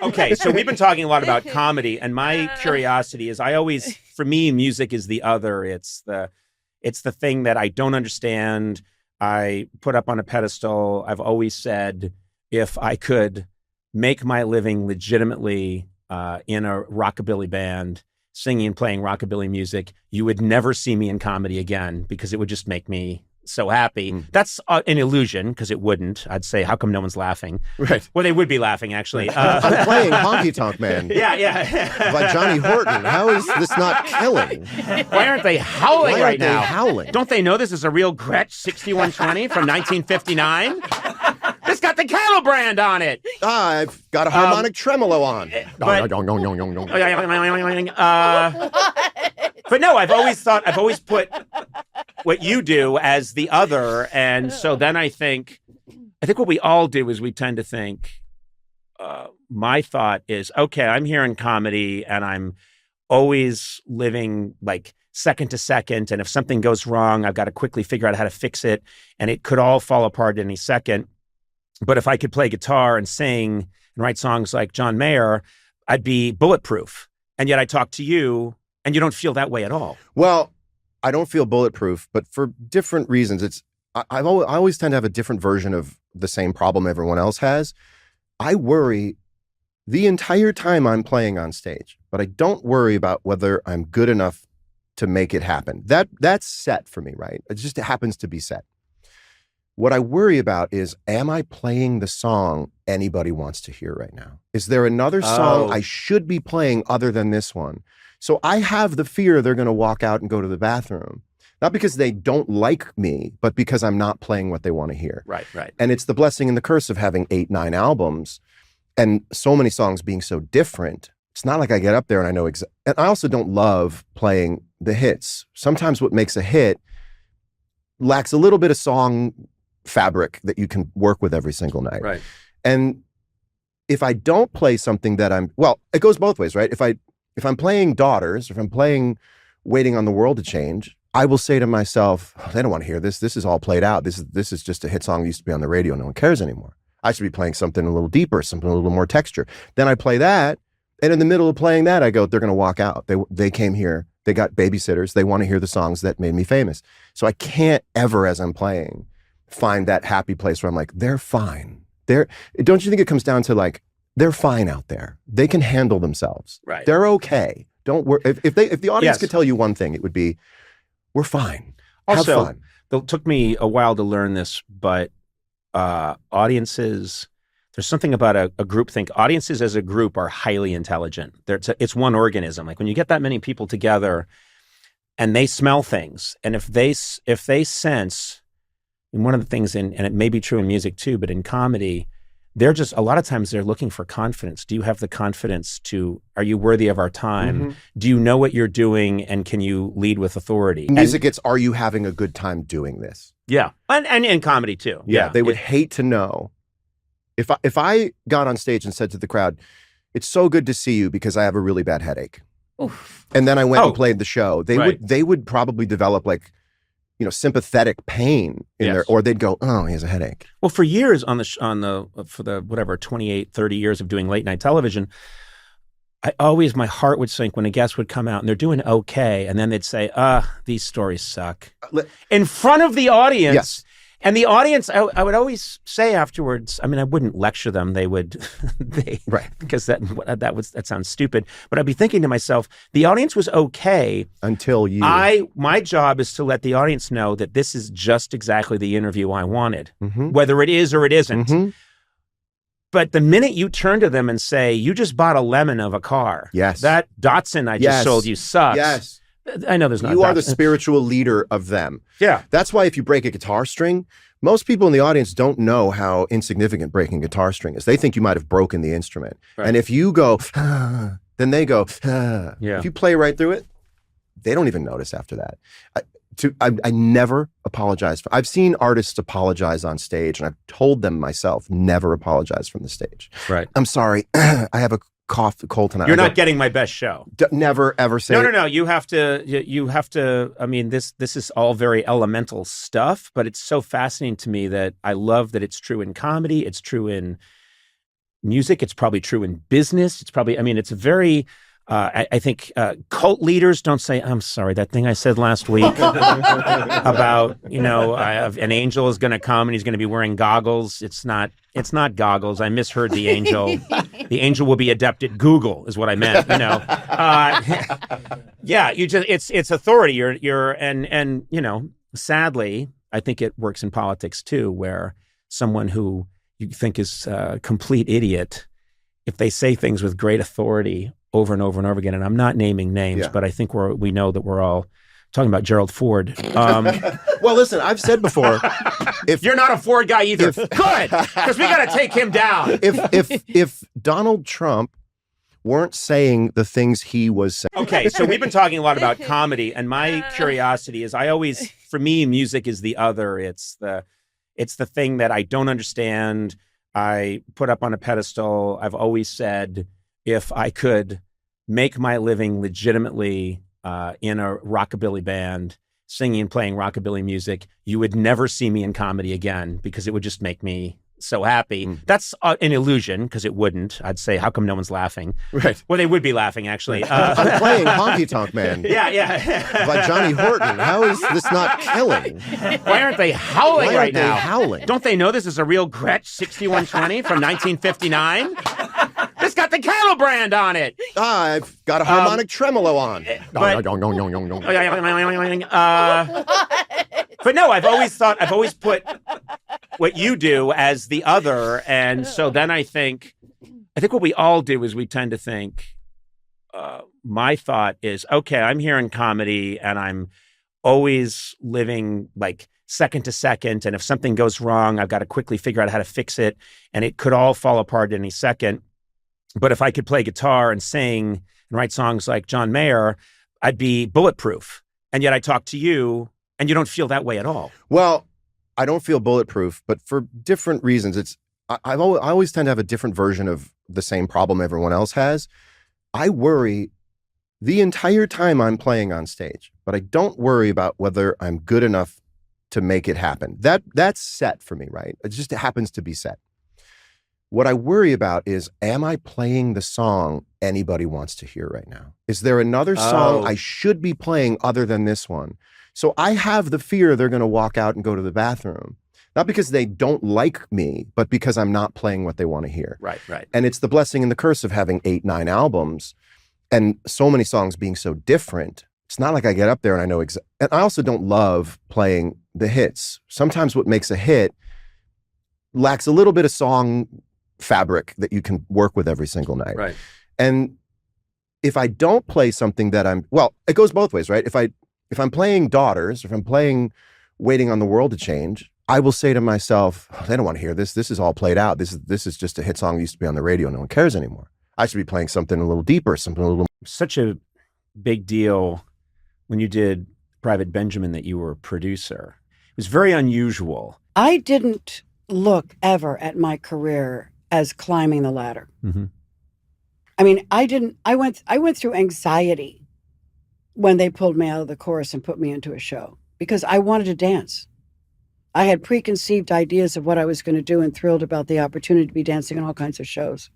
Okay, so we've been talking a lot about comedy, and my curiosity is for me, music is the other. It's the thing that I don't understand. I put up on a pedestal. I've always said, if I could make my living legitimately in a rockabilly band, singing and playing rockabilly music, you would never see me in comedy again because it would just make me so happy. That's an illusion because it wouldn't. I'd say, how come no one's laughing? Right. Well, they would be laughing, actually. I'm playing Honky Tonk Man. Yeah. By Johnny Horton. How is this not killing? Why aren't they howling right now? Howling? Don't they know this is a real Gretsch 6120 from 1959? It's got the cattle brand on it. I've got a harmonic tremolo on. But no, I've always put what you do as the other. And so then I think what we all do is we tend to think, my thought is, okay, I'm here in comedy and I'm always living like second to second. And if something goes wrong, I've got to quickly figure out how to fix it. And it could all fall apart any second. But if I could play guitar and sing and write songs like John Mayer, I'd be bulletproof. And yet I talk to you and you don't feel that way at all. Well, I don't feel bulletproof, but for different reasons. I always tend to have a different version of the same problem everyone else has. I worry the entire time I'm playing on stage, but I don't worry about whether I'm good enough to make it happen. That's set for me, right? It happens to be set. What I worry about is, am I playing the song anybody wants to hear right now? Is there another song I should be playing other than this one? So I have the fear they're going to walk out and go to the bathroom. Not because they don't like me, but because I'm not playing what they want to hear. Right. And it's the blessing and the curse of having 8-9 albums and so many songs being so different. It's not like I get up there and I know and I also don't love playing the hits. Sometimes what makes a hit lacks a little bit of song fabric that you can work with every single night. Right. And if I don't play something that it goes both ways, right? If I'm playing Daughters, if I'm playing Waiting on the World to Change, I will say to myself, they don't want to hear this. This is all played out. This is just a hit song that used to be on the radio. No one cares anymore. I should be playing something a little deeper, something a little more texture. Then I play that, and in the middle of playing that, I go, they're going to walk out. They came here. They got babysitters. They want to hear the songs that made me famous. So I can't ever, as I'm playing, find that happy place where I'm like, they're fine. Don't you think it comes down to like, they're fine out there. They can handle themselves. Right. They're okay. Don't worry. If the audience could tell you one thing, it would be, we're fine. Also, have fun. It took me a while to learn this, but audiences, there's something about a group think. Audiences as a group are highly intelligent. It's one organism. Like when you get that many people together and they smell things, and if they sense, and one of the things and it may be true in music too, but in comedy, they're just, a lot of times they're looking for confidence. Do you have the confidence are you worthy of our time? Mm-hmm. Do you know what you're doing and can you lead with authority? Music, are you having a good time doing this? Yeah. And in comedy too. Yeah. They would hate to know. If I got on stage and said to the crowd, it's so good to see you because I have a really bad headache. Oof. And then I went and played the show, they would probably develop like, sympathetic pain in there, or they'd go, oh, he has a headache. Well, for years for the whatever 28, 30 years of doing late night television, my heart would sink when a guest would come out and they're doing okay, and then they'd say, these stories suck in front of the audience. Yes. And the audience, I would always say afterwards, I mean, I wouldn't lecture them. They would, right, because that sounds stupid. But I'd be thinking to myself, the audience was okay until you. My job is to let the audience know that this is just exactly the interview I wanted, mm-hmm. whether it is or it isn't. Mm-hmm. But the minute you turn to them and say, "You just bought a lemon of a car," yes, that Datsun I just sold you sucks. Yes. I know there's not. You are the spiritual leader of them. Yeah. That's why if you break a guitar string, most people in the audience don't know how insignificant breaking a guitar string is. They think you might have broken the instrument. Right. And if you go, then they go, yeah. If you play right through it, they don't even notice after that. I never apologize. I've seen artists apologize on stage, and I've told them myself, never apologize from the stage. Right. I'm sorry. I have a cold tonight. You're not getting my best show. Never ever say no. You have to. I mean, this is all very elemental stuff, but it's so fascinating to me that I love that it's true in comedy. It's true in music. It's probably true in business. It's probably, I mean, it's a very, I think cult leaders don't say, I'm sorry, that thing I said last week about, an angel is going to come and he's going to be wearing goggles. It's not goggles. I misheard the angel. The angel will be adept at Google is what I meant, yeah, it's authority. And sadly, I think it works in politics too, where someone who you think is a complete idiot, if they say things with great authority over and over and over again, and I'm not naming names, but I think we know that we're all talking about Gerald Ford. Well, listen, I've said before, if you're not a Ford guy either, good, because we got to take him down. If Donald Trump weren't saying the things he was saying. Okay, so we've been talking a lot about comedy, and my curiosity is, for me, music is the other. It's the thing that I don't understand. I put up on a pedestal. I've always said, if I could make my living legitimately in a rockabilly band, singing and playing rockabilly music, you would never see me in comedy again because it would just make me so happy. That's an illusion because it wouldn't. I'd say, how come no one's laughing? Right. Well, they would be laughing, actually. I'm playing Honky Tonk Man. Yeah. By Johnny Horton. How is this not killing? Why aren't they howling right now? Why aren't they howling? Don't they know this is a real Gretsch 6120 from 1959? It's got the cattle brand on it. I've got a harmonic tremolo on. But no, I've always put what you do as the other. And so then I think what we all do is we tend to think, my thought is, okay, I'm here in comedy and I'm always living like second to second. And if something goes wrong, I've got to quickly figure out how to fix it. And it could all fall apart any second. But if I could play guitar and sing and write songs like John Mayer, I'd be bulletproof. And yet I talk to you and you don't feel that way at all. Well, I don't feel bulletproof, but for different reasons. I always tend to have a different version of the same problem everyone else has. I worry the entire time I'm playing on stage, but I don't worry about whether I'm good enough to make it happen. That's set for me, right? It just happens to be set. What I worry about is, am I playing the song anybody wants to hear right now? Is there another song I should be playing other than this one? So I have the fear they're going to walk out and go to the bathroom. Not because they don't like me, but because I'm not playing what they want to hear. Right. And it's the blessing and the curse of having 8-9 albums and so many songs being so different. It's not like I get up there and I know and I also don't love playing the hits. Sometimes what makes a hit lacks a little bit of song fabric that you can work with every single night. Right. And if I don't play something that it goes both ways, right? If I'm playing Daughters, if I'm playing Waiting on the World to Change, I will say to myself, they don't want to hear this. This is all played out. This is just a hit song that used to be on the radio. No one cares anymore. I should be playing something a little deeper, something a little. Such a big deal when you did Private Benjamin that you were a producer. It was very unusual. I didn't look ever at my career as climbing the ladder. Mm-hmm. I mean, I went through anxiety when they pulled me out of the chorus and put me into a show because I wanted to dance. I had preconceived ideas of what I was going to do and thrilled about the opportunity to be dancing in all kinds of shows.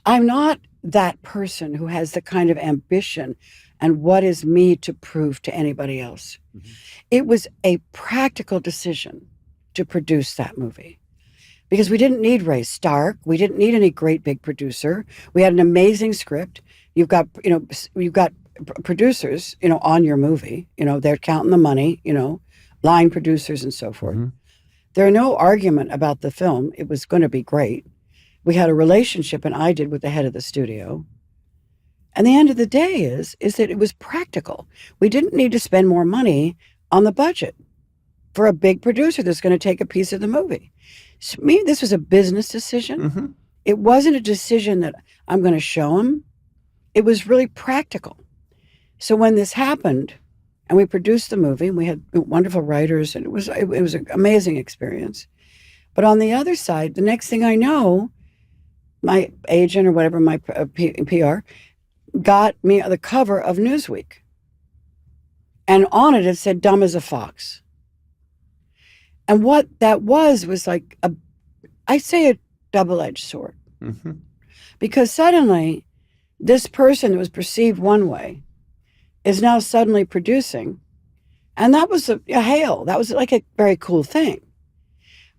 I'm not that person who has the kind of ambition and what is me to prove to anybody else. Mm-hmm. It was a practical decision to produce that movie. Because we didn't need Ray Stark. We didn't need any great big producer. We had an amazing script. You've got producers, on your movie. They're counting the money, line producers and so forth. Mm-hmm. There's no argument about the film. It was going to be great. We had a relationship, and I did with the head of the studio. And the end of the day is that it was practical. We didn't need to spend more money on the budget for a big producer that's going to take a piece of the movie. So maybe this was a business decision. Mm-hmm. It wasn't a decision that I'm going to show him. It was really practical. So when this happened and we produced the movie and we had wonderful writers and it was an amazing experience. But on the other side, the next thing I know, my agent or whatever, my PR, got me the cover of Newsweek. And on it said, "Dumb as a fox." And what that was like, I say it double-edged sword. Mm-hmm. Because suddenly, this person that was perceived one way is now suddenly producing. And that was a hail. That was like a very cool thing.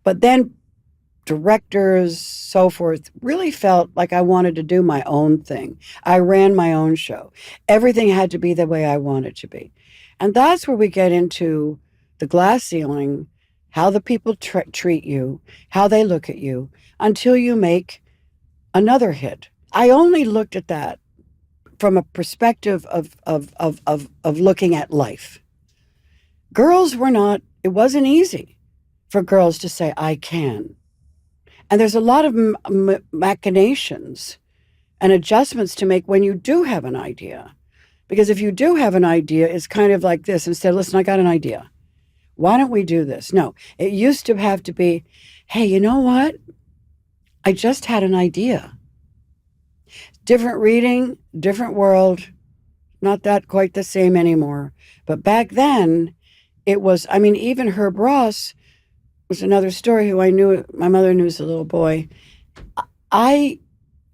But then directors, so forth, really felt like I wanted to do my own thing. I ran my own show. Everything had to be the way I wanted it to be. And that's where we get into the glass ceiling, how the people treat you, how they look at you, until you make another hit. I only looked at that from a perspective of looking at life. Girls were not, it wasn't easy for girls to say, I can. And there's a lot of machinations and adjustments to make when you do have an idea. Because if you do have an idea, it's kind of like this. Instead, listen, I got an idea. Why don't we do this? No, it used to have to be, hey, you know what? I just had an idea. Different reading, different world, not that quite the same anymore. But back then, it was, I mean, even Herb Ross was another story who I knew, my mother knew as a little boy. I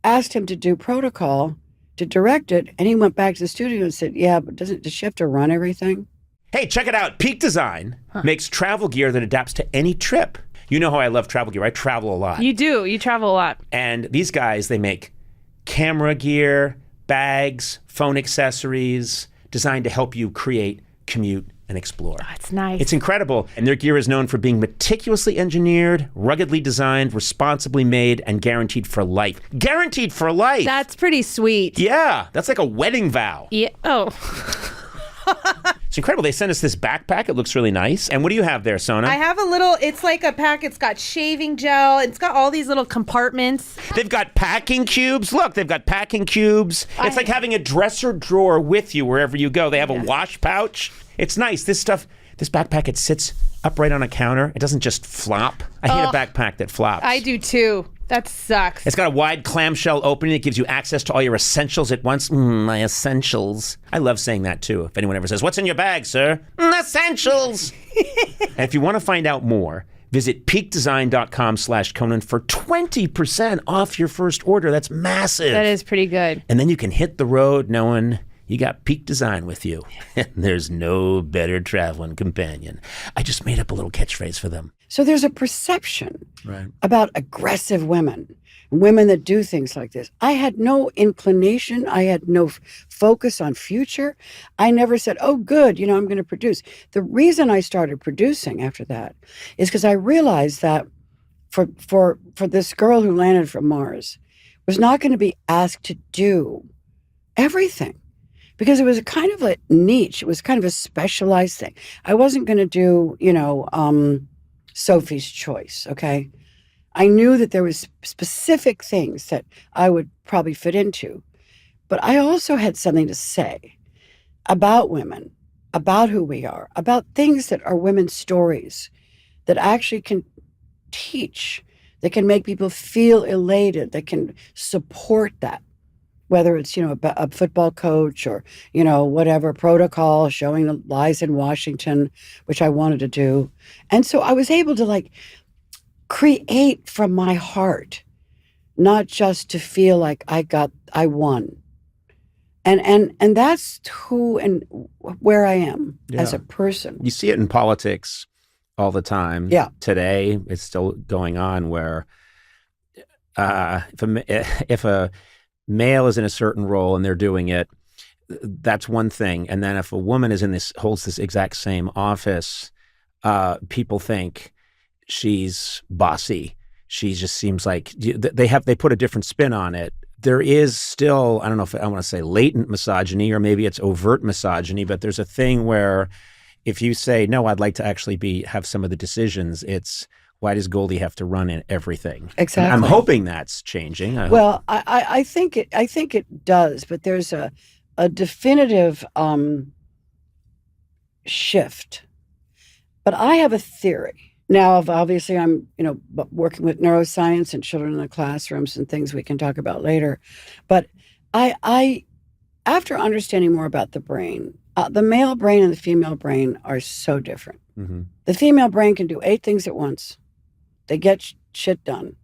asked him to do protocol, to direct it, and he went back to the studio and said, yeah, but does she have to run everything? Hey, check it out. Peak Design makes travel gear that adapts to any trip. You know how I love travel gear. I travel a lot. You do. You travel a lot. And these guys, they make camera gear, bags, phone accessories, designed to help you create, commute, and explore. Oh, it's nice. It's incredible. And their gear is known for being meticulously engineered, ruggedly designed, responsibly made, and guaranteed for life. Guaranteed for life! That's pretty sweet. Yeah, that's like a wedding vow. Yeah. Oh. It's incredible. They sent us this backpack. It looks really nice. And what do you have there, Sona? I have a little, it's like a pack. It's got shaving gel. It's got all these little compartments. They've got packing cubes. Look, they've got packing cubes. It's like having a dresser drawer with you wherever you go. They have a wash pouch. It's nice. This backpack, it sits upright on a counter. It doesn't just flop. I hate a backpack that flops. I do too. That sucks. It's got a wide clamshell opening that gives you access to all your essentials at once. My essentials. I love saying that too. If anyone ever says, what's in your bag, sir? Essentials. And if you want to find out more, visit peakdesign.com/Conan for 20% off your first order. That's massive. That is pretty good. And then you can hit the road knowing you got Peak Design with you. And there's no better traveling companion. I just made up a little catchphrase for them. So there's a perception about aggressive women that do things like this. I had no inclination. I had no focus on future. I never said, oh, good, I'm going to produce. The reason I started producing after that is because I realized that for this girl who landed from Mars was not going to be asked to do everything. Because it was a kind of a niche. It was kind of a specialized thing. I wasn't going to do, Sophie's Choice, okay? I knew that there was specific things that I would probably fit into. But I also had something to say about women, about who we are, about things that are women's stories that actually can teach, that can make people feel elated, that can support that. Whether it's, a football coach or, whatever protocol, showing the lies in Washington, which I wanted to do. And so I was able to create from my heart, not just to feel like I won. And that's who and where I am as a person. You see it in politics all the time. Yeah. Today, it's still going on where if a male is in a certain role and they're doing it, that's one thing. And then if a woman holds this exact same office, people think she's bossy. She just seems like they put a different spin on it. There is still, I don't know if I want to say latent misogyny or maybe it's overt misogyny, but there's a thing where if you say, no, I'd like to actually have some of the decisions, it's, why does Goldie have to run in everything? Exactly. I'm hoping that's changing. I think it does, but there's a definitive shift. But I have a theory. Now, obviously, I'm working with neuroscience and children in the classrooms and things we can talk about later. But I after understanding more about the brain, the male brain and the female brain are so different. Mm-hmm. The female brain can do 8 things at once. They get shit done.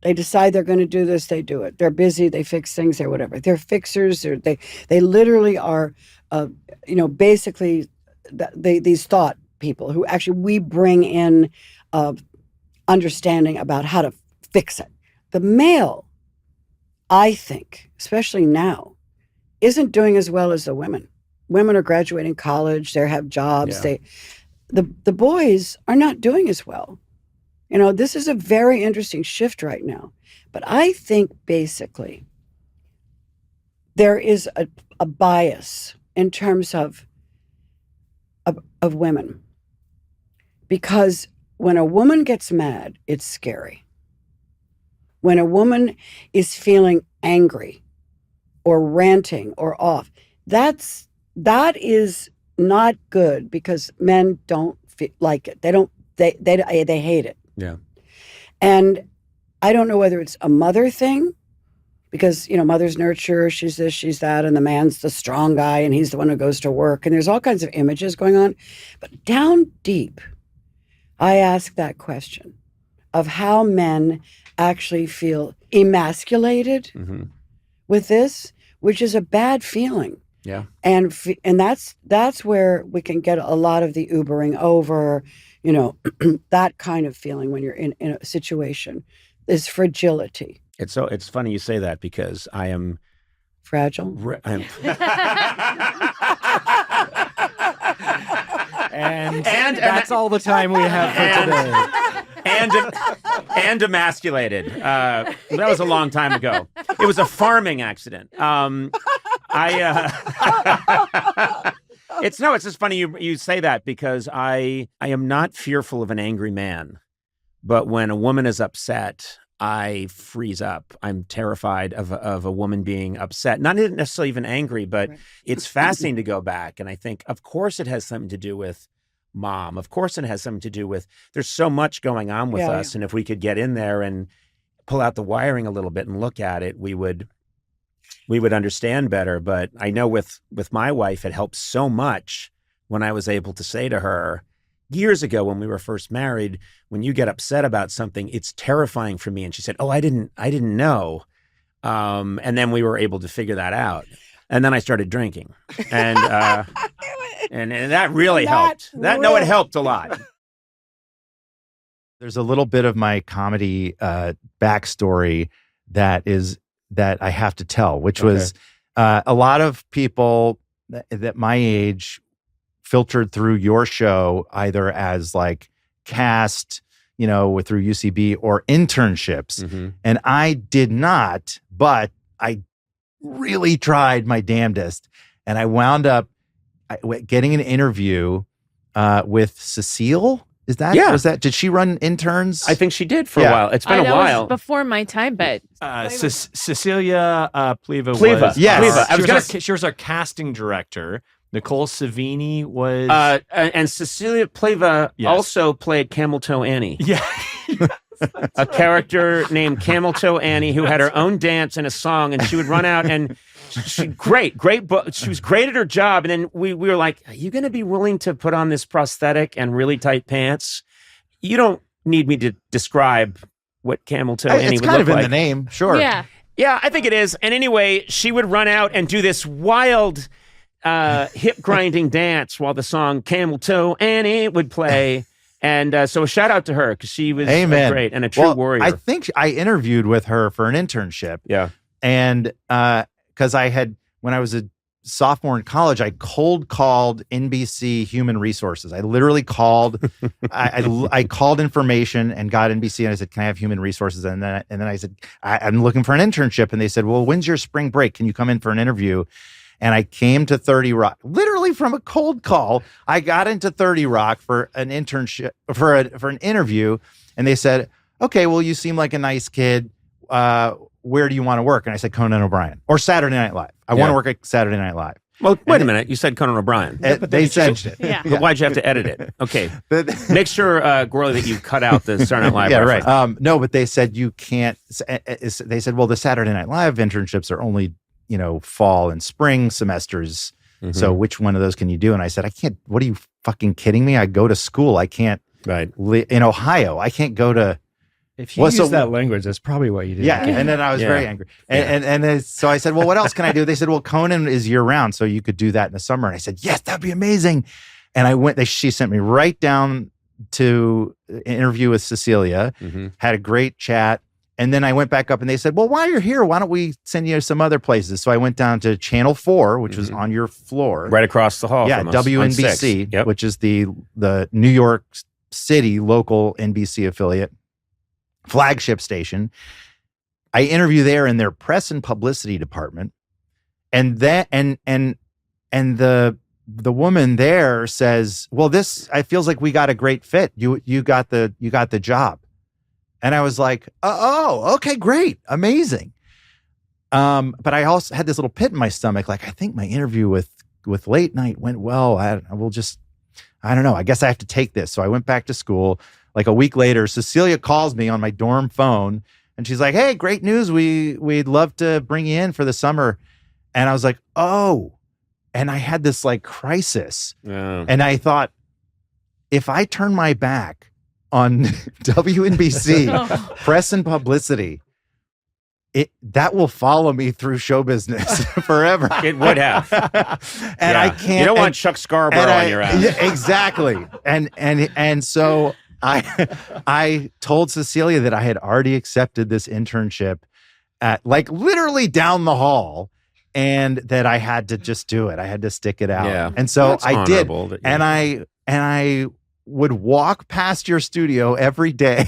They decide they're going to do this, they do it. They're busy, they fix things, they're whatever. They're fixers. They literally are, basically these thought people who actually we bring in understanding about how to fix it. The male, I think, especially now, isn't doing as well as the women. Women are graduating college, they have jobs. Yeah. The boys are not doing as well. This is a very interesting shift right now. But I think basically there is a bias in terms of women. Because when a woman gets mad, it's scary. When a woman is feeling angry or ranting or off, that is not good because men don't like it. They hate it. Yeah. And I don't know whether it's a mother thing because, mother's nurture, she's this, she's that, and the man's the strong guy and he's the one who goes to work. And there's all kinds of images going on. But down deep, I ask that question of how men actually feel emasculated with this, which is a bad feeling. Yeah. And that's where we can get a lot of the Ubering over, that kind of feeling when you're in a situation is fragility. It's funny you say that because I am fragile. And that's all the time we have for today. And emasculated. That was a long time ago. It was a farming accident. It's just funny you say that because I am not fearful of an angry man, but when a woman is upset, I freeze up. I'm terrified of a woman being upset. Not necessarily even angry, but it's fascinating to go back. And I think, of course, it has something to do with mom. Of course, it has something to do with, there's so much going on with us. Yeah. And if we could get in there and pull out the wiring a little bit and look at it, we would understand better. But I know with my wife, it helped so much when I was able to say to her, years ago when we were first married, when you get upset about something, it's terrifying for me. And she said, "Oh, I didn't know." And then we were able to figure that out. And then I started drinking, and that really helped. It helped a lot. There's a little bit of my comedy backstory that I have to tell, which was a lot of people that my age filtered through your show either as like cast, through UCB or internships. Mm-hmm. And I did not, but I really tried my damnedest. And I wound up getting an interview with Cecile. Did she run interns? I think she did for a while. It's been a while. Was before my time, but Cecilia Pleva was. Yes. She was our casting director. Nicole Savini was... and Cecilia Pleva also played Camel Toe Annie. Yeah. A character named Camel Toe Annie who had her own dance and a song, and she would run out and great book. She was great at her job. And then we were like, are you going to be willing to put on this prosthetic and really tight pants? You don't need me to describe what Camel Toe Annie would look like. It's kind of in the name, sure. Yeah. Yeah, I think it is. And anyway, she would run out and do this wild hip grinding dance while the song Camel Toe Annie would play. And so a shout out to her because she was great and a true warrior. I think I interviewed with her for an internship. Yeah. And because when I was a sophomore in college, I cold called NBC Human Resources. I literally called, I called information and got NBC and I said, can I have human resources? And then I said, I'm looking for an internship. And they said, well, when's your spring break? Can you come in for an interview? And I came to 30 Rock, literally from a cold call. I got into 30 Rock for an internship, for an interview. And they said, okay, well, you seem like a nice kid. Where do you want to work? And I said, Conan O'Brien or Saturday Night Live. I want to work at Saturday Night Live. Well, wait a minute. You said Conan O'Brien. But they changed it. Yeah. But why'd you have to edit it? Okay. Make sure, Gourley, that you cut out the Saturday Night Live. Yeah, right. No, but they said you can't. They said, well, the Saturday Night Live internships are only, fall and spring semesters. Mm-hmm. So which one of those can you do? And I said, I can't. What are you fucking kidding me? I go to school. I can't. Right. In Ohio, I can't go to If you Well, use so- that language, that's probably what you did. Yeah, and then I was very angry, and then, so I said, "Well, what else can I do?" They said, "Well, Conan is year round, so you could do that in the summer." And I said, "Yes, that'd be amazing." And I went. She sent me right down to an interview with Cecilia. Had a great chat, and then I went back up, and they said, "Well, while you're here, why don't we send you to some other places?" So I went down to Channel 4, which was on your floor, Right across the hall. yeah, from us, on WNBC, 6. Yep. which is the New York City local NBC affiliate. Flagship station. I interview there in their press and publicity department, and that and the woman there says, "Well, I feels like we got a great fit. You got the job," and I was like, "Oh, okay, great, amazing." But I also had this little pit in my stomach, like I think my interview with Late Night went well. I don't know. I guess I have to take this. So I went back to school. Like a week later, Cecilia calls me on my dorm phone and she's like, "Hey, great news. We'd love to bring you in for the summer." And I was like, "Oh," and I had this like crisis. Yeah. And I thought, if I turn my back on WNBC press and publicity, that will follow me through show business forever. It would have. And I can't. You don't want Chuck Scarborough on your ass. Yeah, exactly. And so I told Cecilia that I had already accepted this internship at like literally down the hall, and that I had to just do it. I had to stick it out. Yeah. And so That's I did. honorable that you- And I would walk past your studio every day,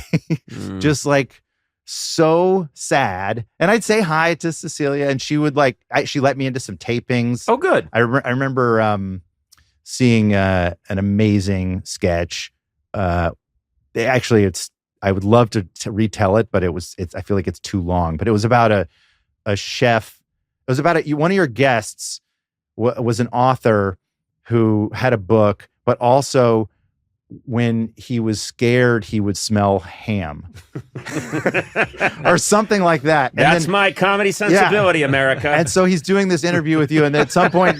just like so sad. And I'd say hi to Cecilia, and she would she let me into some tapings. Oh, good. I remember seeing an amazing sketch. Actually, I would love to retell it, but I feel like it's too long. But it was about a chef. It was about one of your guests was an author who had a book, but also when he was scared, he would smell ham or something like that. And That's my comedy sensibility, America. And so he's doing this interview with you, and at some point,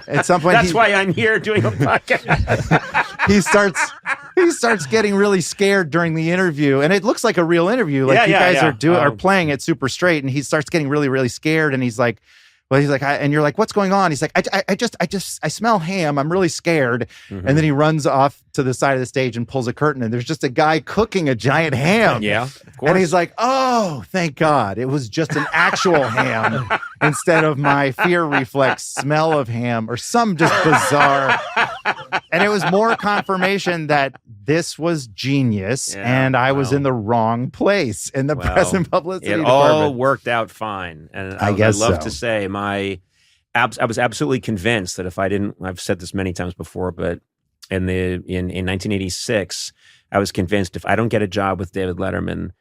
that's why I'm here doing a podcast. he starts getting really scared during the interview, and it looks like a real interview. Like you guys are playing it super straight, and he starts getting really, really scared, and he's like, and you're like, "What's going on?" He's like, I smell ham. I'm really scared. And then he runs off to the side of the stage and pulls a curtain, and there's just a guy cooking a giant ham. Yeah, of course. And he's like, "Oh, thank God. It was just an actual ham instead of my fear reflex smell of ham," or some just bizarre. And it was more confirmation that this was genius, and I was in the wrong place in the press and publicity department. All worked out fine. And I guess I'd love so. to say I was absolutely convinced that if I didn't, I've said this many times before, but in 1986, I was convinced if I don't get a job with David Letterman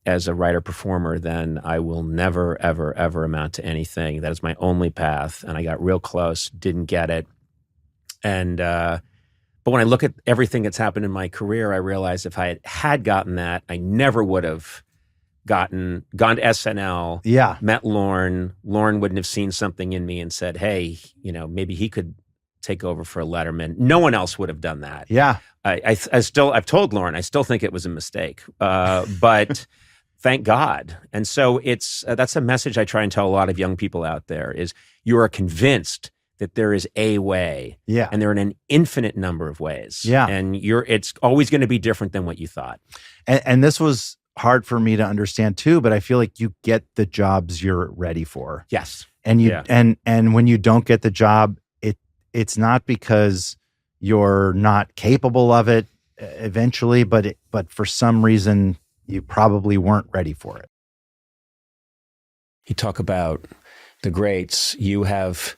as a writer performer, then I will never, ever, ever amount to anything. That is my only path. And I got real close, didn't get it. And but when I look at everything that's happened in my career, I realize if I had gotten that, I never would have gone to SNL. Yeah. Met Lorne. Lorne wouldn't have seen something in me and said, "Hey, maybe he could take over for Letterman." No one else would have done that. Yeah. I've told Lorne, I still think it was a mistake, but thank God. And so that's a message I try and tell a lot of young people out there is you are convinced that there is a way, and there are an infinite number of ways, and it's always going to be different than what you thought. And this was hard for me to understand too, but I feel like you get the jobs you're ready for. Yes, and and when you don't get the job, it's not because you're not capable of it eventually, but for some reason you probably weren't ready for it. You talk about the greats. You have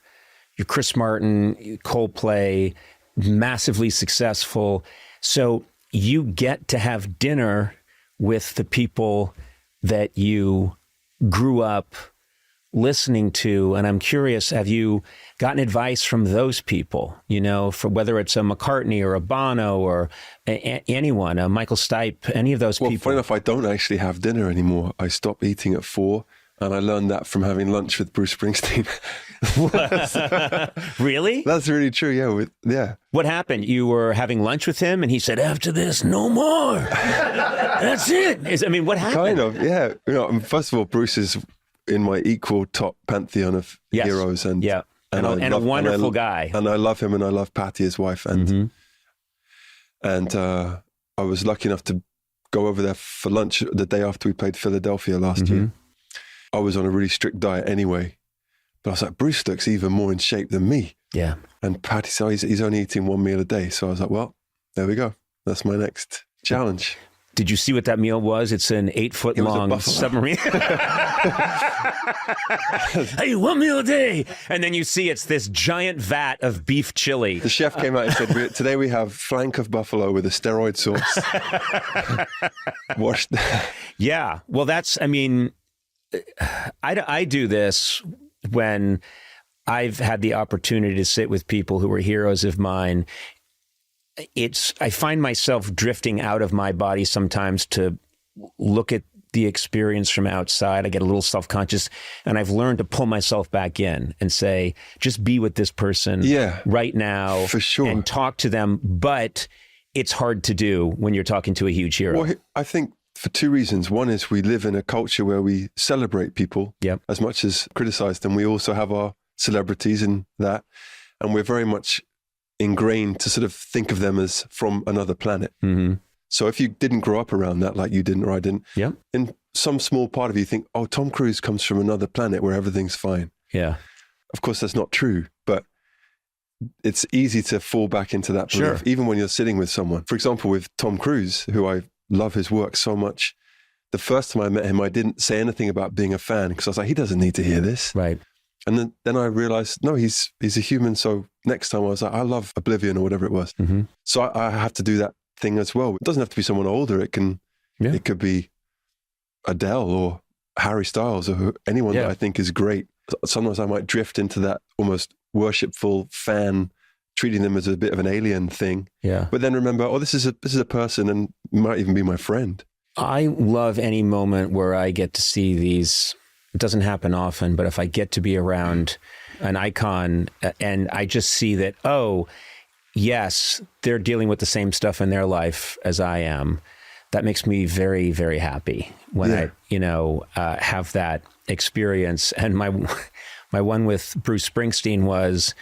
your Chris Martin, Coldplay, massively successful. So you get to have dinner with the people that you grew up listening to. And I'm curious, have you gotten advice from those people, for whether it's a McCartney or a Bono or anyone, a Michael Stipe, any of those people? Funny enough, I don't actually have dinner anymore. I stop eating at 4. And I learned that from having lunch with Bruce Springsteen. Really? That's really true. Yeah. What happened? You were having lunch with him and he said, after this, no more. That's it. What happened? Kind of, yeah. First of all, Bruce is in my equal top pantheon of heroes. And a wonderful guy. And I love him, and I love Patty, his wife. And I was lucky enough to go over there for lunch the day after we played Philadelphia last year. I was on a really strict diet anyway, but I was like, Bruce looks even more in shape than me. Yeah. And Patty said, he's only eating one meal a day. So I was like, well, there we go. That's my next challenge. Did you see what that meal was? It's an 8-foot-long submarine. Hey, 1 meal a day. And then you see it's this giant vat of beef chili. The chef came out and said, today we have flank of buffalo with a steroid sauce. Washed. Yeah. Well, I do this when I've had the opportunity to sit with people who are heroes of mine. I find myself drifting out of my body sometimes to look at the experience from outside. I get a little self-conscious, and I've learned to pull myself back in and say, just be with this person right now, for sure, and talk to them. But it's hard to do when you're talking to a huge hero. Well, I think for two reasons. One is we live in a culture where we celebrate people as much as criticize them. We also have our celebrities in that, and we're very much ingrained to sort of think of them as from another planet. So if you didn't grow up around that, like you didn't or I didn't, in some small part of you think, oh, Tom Cruise comes from another planet where everything's fine. Yeah. Of course, that's not true, but it's easy to fall back into that belief, even when you're sitting with someone. For example, with Tom Cruise, who I love his work so much. The first time I met him, I didn't say anything about being a fan because I was like, he doesn't need to hear this. Right. And then I realized, no, he's a human. So next time I was like, I love Oblivion or whatever it was. So I have to do that thing as well. It doesn't have to be someone older. It could be Adele or Harry Styles or anyone that I think is great. Sometimes I might drift into that almost worshipful fan, treating them as a bit of an alien thing. Yeah. But then remember, oh, this is a person and might even be my friend. I love any moment where I get to see these. It doesn't happen often, but if I get to be around an icon and I just see that, oh, yes, they're dealing with the same stuff in their life as I am, that makes me very, very happy when I, have that experience. And my one with Bruce Springsteen was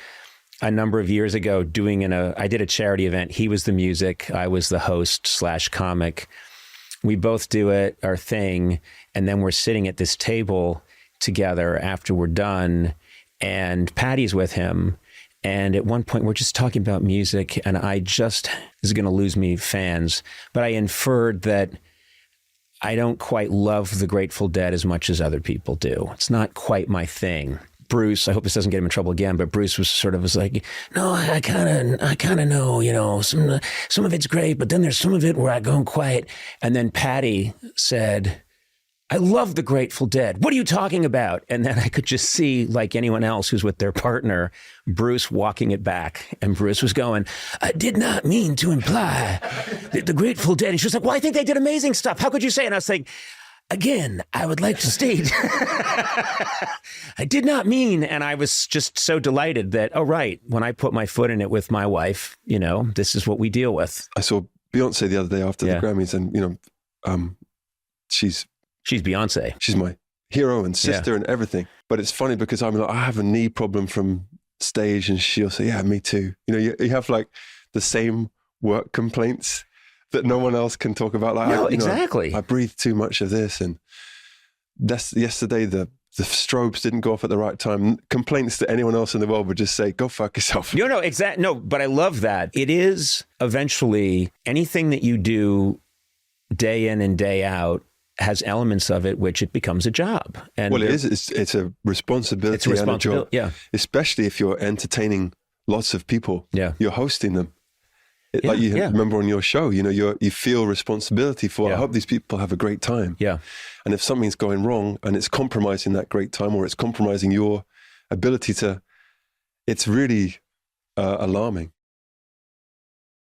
a number of years ago I did a charity event. He was the music, I was the host / comic. We both do our thing, and then we're sitting at this table together after we're done, and Patty's with him. And at one point, we're just talking about music, and this is going to lose me fans, but I inferred that I don't quite love the Grateful Dead as much as other people do. It's not quite my thing. Bruce, I hope this doesn't get him in trouble again, but Bruce was like, no, I kind of know, some of it's great, but then there's some of it where I go quiet. And then Patty said, I love the Grateful Dead. What are you talking about? And then I could just see, like anyone else who's with their partner, Bruce walking it back. And Bruce was going, I did not mean to imply that the Grateful Dead. And she was like, well, I think they did amazing stuff. How could you say? And I was like, again, I would like to state, I did not mean, and I was just so delighted that, oh, right, when I put my foot in it with my wife, this is what we deal with. I saw Beyonce the other day after the Grammys, and, she's Beyonce. She's my hero and sister and everything. But it's funny because I'm like, I have a knee problem from stage, and she'll say, yeah, me too. You have like the same work complaints that no one else can talk about. Like, exactly. I breathe too much of this, and yesterday the strobes didn't go off at the right time. Complaints that anyone else in the world would just say, go fuck yourself. No, but I love that. It is eventually anything that you do day in and day out has elements of it which it becomes a job. And well, it is. It's a responsibility. It's a responsibility. And a job. Yeah. Especially if you're entertaining lots of people. Yeah. You're hosting them. Like you remember on your show, you feel responsibility for, I hope these people have a great time. Yeah. And if something's going wrong and it's compromising that great time, or it's compromising your ability it's really alarming.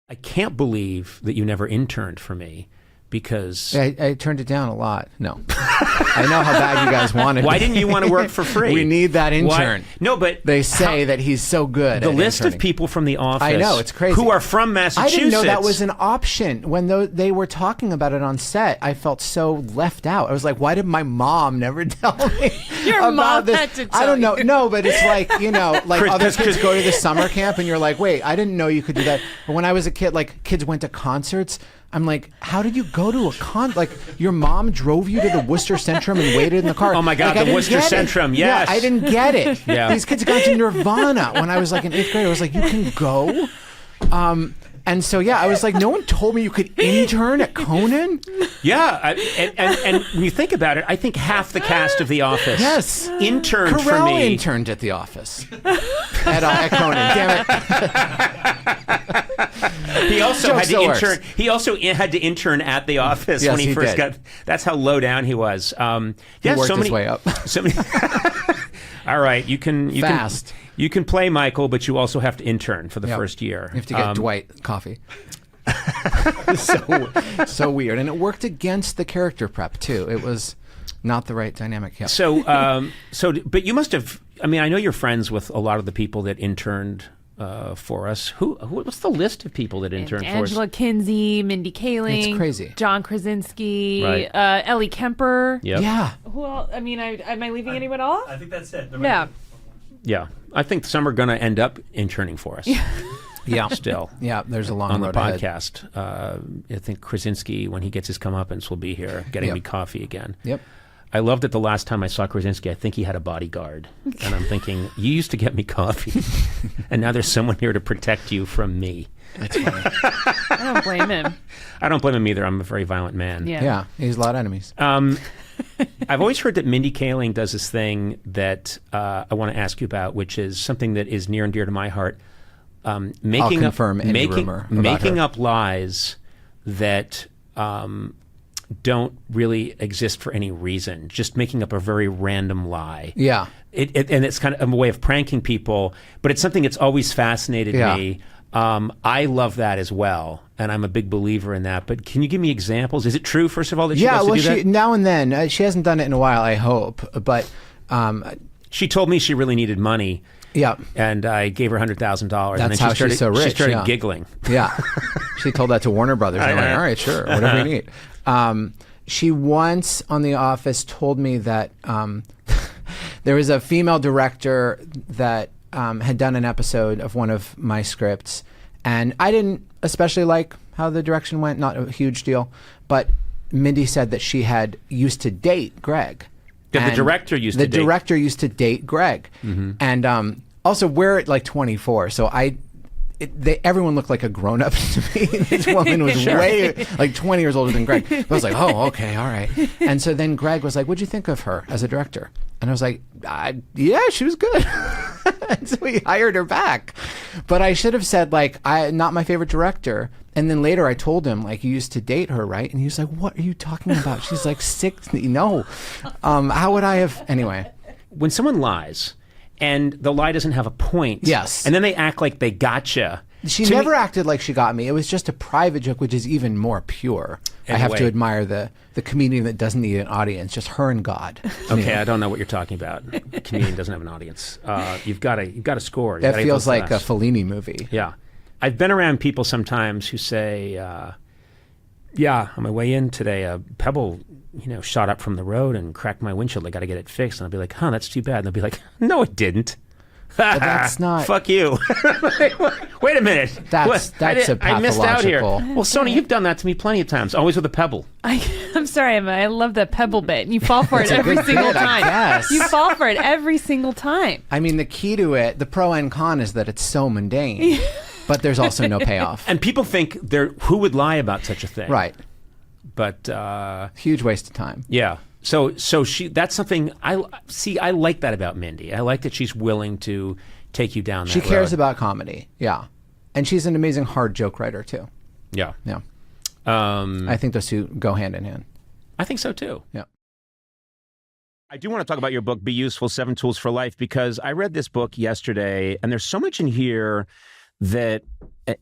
I can't believe that you never interned for me, because I turned it down a lot. No. I know how bad you guys wanted why me. didn't you want to work for free? We need that intern. No, but They say that he's so good. the at list interning. of people from the office, I know, it's crazy, who are from Massachusetts. I didn't know that was an option. When they were talking about it on set, I felt so left out. I was like, why did my mom never tell me Your about mom this? had to tell I don't know. you. No, but it's like, like Chris- other Chris- kids go to the summer camp and you're like, wait, I didn't know you could do that. But when I was a kid, like kids went to concerts. I'm like, how did you go to a like your mom drove you to the Worcester Centrum and waited in the car? Oh my God, Like, I the didn't Worcester get it. Centrum, Yeah, yes. I didn't get it. Yeah. These kids got to Nirvana when I was like in 8th grade. I was like, you can go? And so, I was like, no one told me you could intern at Conan? Yeah, and when you think about it, I think half the cast of The Office interned for Carell me. interned at The Office. at Conan, damn it. He also Joke had to still works. intern. He also had to intern at The Office Yes, when he he first did. got. That's how low down he was. He worked his way up. So many. All right, you can Fast. You can play Michael, but you also have to intern for the first year. You have to get Dwight coffee. so weird. And it worked against the character prep, too. It was not the right dynamic. Yeah. But you must have. I mean, I know you're friends with a lot of the people that interned for us. What's the list of people that interned for us? Angela Kinsey, Mindy Kaling. It's crazy. John Krasinski. Right. Ellie Kemper. Yep. Yeah. Who else? I mean, am I leaving anyone off? I think that's it. Yeah. Yeah, I think some are going to end up interning for us. Yeah. Still. Yeah, there's a long On the road ahead. podcast. I think Krasinski, when he gets his comeuppance, will be here getting Yep. me coffee again. Yep. I loved it the last time I saw Krasinski. I think he had a bodyguard. And I'm thinking, you used to get me coffee. And now there's someone here to protect you from me. That's funny. I don't blame him. I don't blame him either. I'm a very violent man. Yeah. Yeah, he's a lot of enemies. I've always heard that Mindy Kaling does this thing that I want to ask you about, which is something that is near and dear to my heart. Making confirm up, any making, rumor about making her. up lies that don't really exist for any reason. Just making up a very random lie. Yeah. And it's kind of a way of pranking people, but it's something that's always fascinated Yeah. me. I love that as well, and I'm a big believer in that. But can you give me examples? Is it true, first of all, that she loves to do that? Now and then. She hasn't done it in a while, I hope. But She told me she really needed money, yeah, and I gave her $100,000. And then That's how she's so rich, She started yeah. giggling. yeah. She told that to Warner Brothers. They're like, all right, sure, whatever you need. She once on The Office told me that there was a female director that had done an episode of one of my scripts, and I didn't especially like how the direction went, not a huge deal, but Mindy said that she had used to date Greg. That the And director used to date. The director used to date Greg. And also, we're like 24, so everyone looked like a grown-up to me. This woman was way, like 20 years older than Greg. But I was like, oh, okay, all right. And so then Greg was like, what'd you think of her as a director? And I was like, yeah, she was good. And so we hired her back. But I should have said, like, not my favorite director. And then later I told him, like, you used to date her, right? And he was like, what are you talking about? She's like 60. No. How would I have? Anyway. When someone lies and the lie doesn't have a point, Yes. and then they act like they gotcha. She To never me- acted like she got me. It was just a private joke, which is even more pure. I have to Anyway. admire the comedian that doesn't need an audience, just her and God. Okay, I don't know what you're talking about. A comedian doesn't have an audience. You've got to score. You That gotta feels go like a fast. Fellini movie. Yeah. I've been around people sometimes who say, yeah, on my way in today, a pebble, shot up from the road and cracked my windshield. I got to get it fixed. And I'll be like, that's too bad. And they'll be like, no, it didn't. that's not- Fuck you. Wait a minute. That's I missed out here. pathological. Well, Sona, you've done that to me plenty of times, always with a pebble. I'm sorry, Emma. I love the pebble bit. You fall for it a every good single bit, I time. guess. You fall for it every single time. I mean, the key to it, the pro and con, is that it's so mundane, but there's also no payoff. And people think who would lie about such a thing? Right. But Huge waste of time. yeah. So that's something I like that about Mindy. I like that she's willing to take you down that She cares road. about comedy. Yeah. And she's an amazing hard joke writer, too. Yeah. Yeah. I think those two go hand in hand. I think so too. Yeah. I do want to talk about your book, Be Useful, 7 Tools for Life, because I read this book yesterday and there's so much in here that,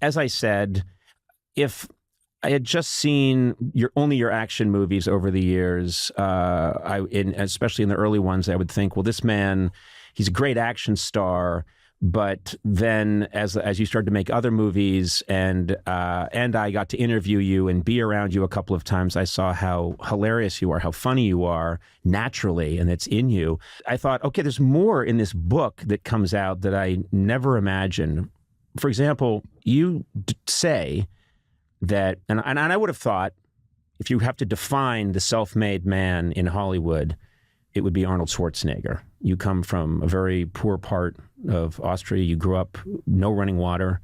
as I said, if I had just seen your action movies over the years. Especially in the early ones, I would think, well, this man, he's a great action star. But then, as you started to make other movies, and I got to interview you and be around you a couple of times, I saw how hilarious you are, how funny you are naturally, and it's in you. I thought, okay, there's more in this book that comes out that I never imagined. For example, you say that, and I would have thought, if you have to define the self-made man in Hollywood, it would be Arnold Schwarzenegger. You come from a very poor part of Austria. You grew up no running water,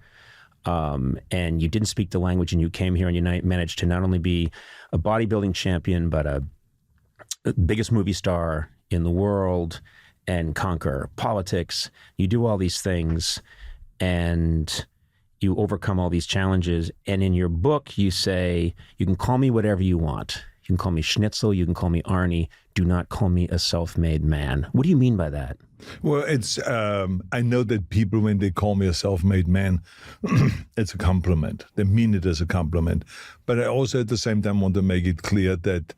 and you didn't speak the language, and you came here and you managed to not only be a bodybuilding champion, but a biggest movie star in the world and conquer politics. You do all these things, and you overcome all these challenges. And in your book, you say, you can call me whatever you want. You can call me Schnitzel. You can call me Arnie. Do not call me a self-made man. What do you mean by that? Well, it's I know that people, when they call me a self-made man, it's a compliment. They mean it as a compliment. But I also at the same time want to make it clear that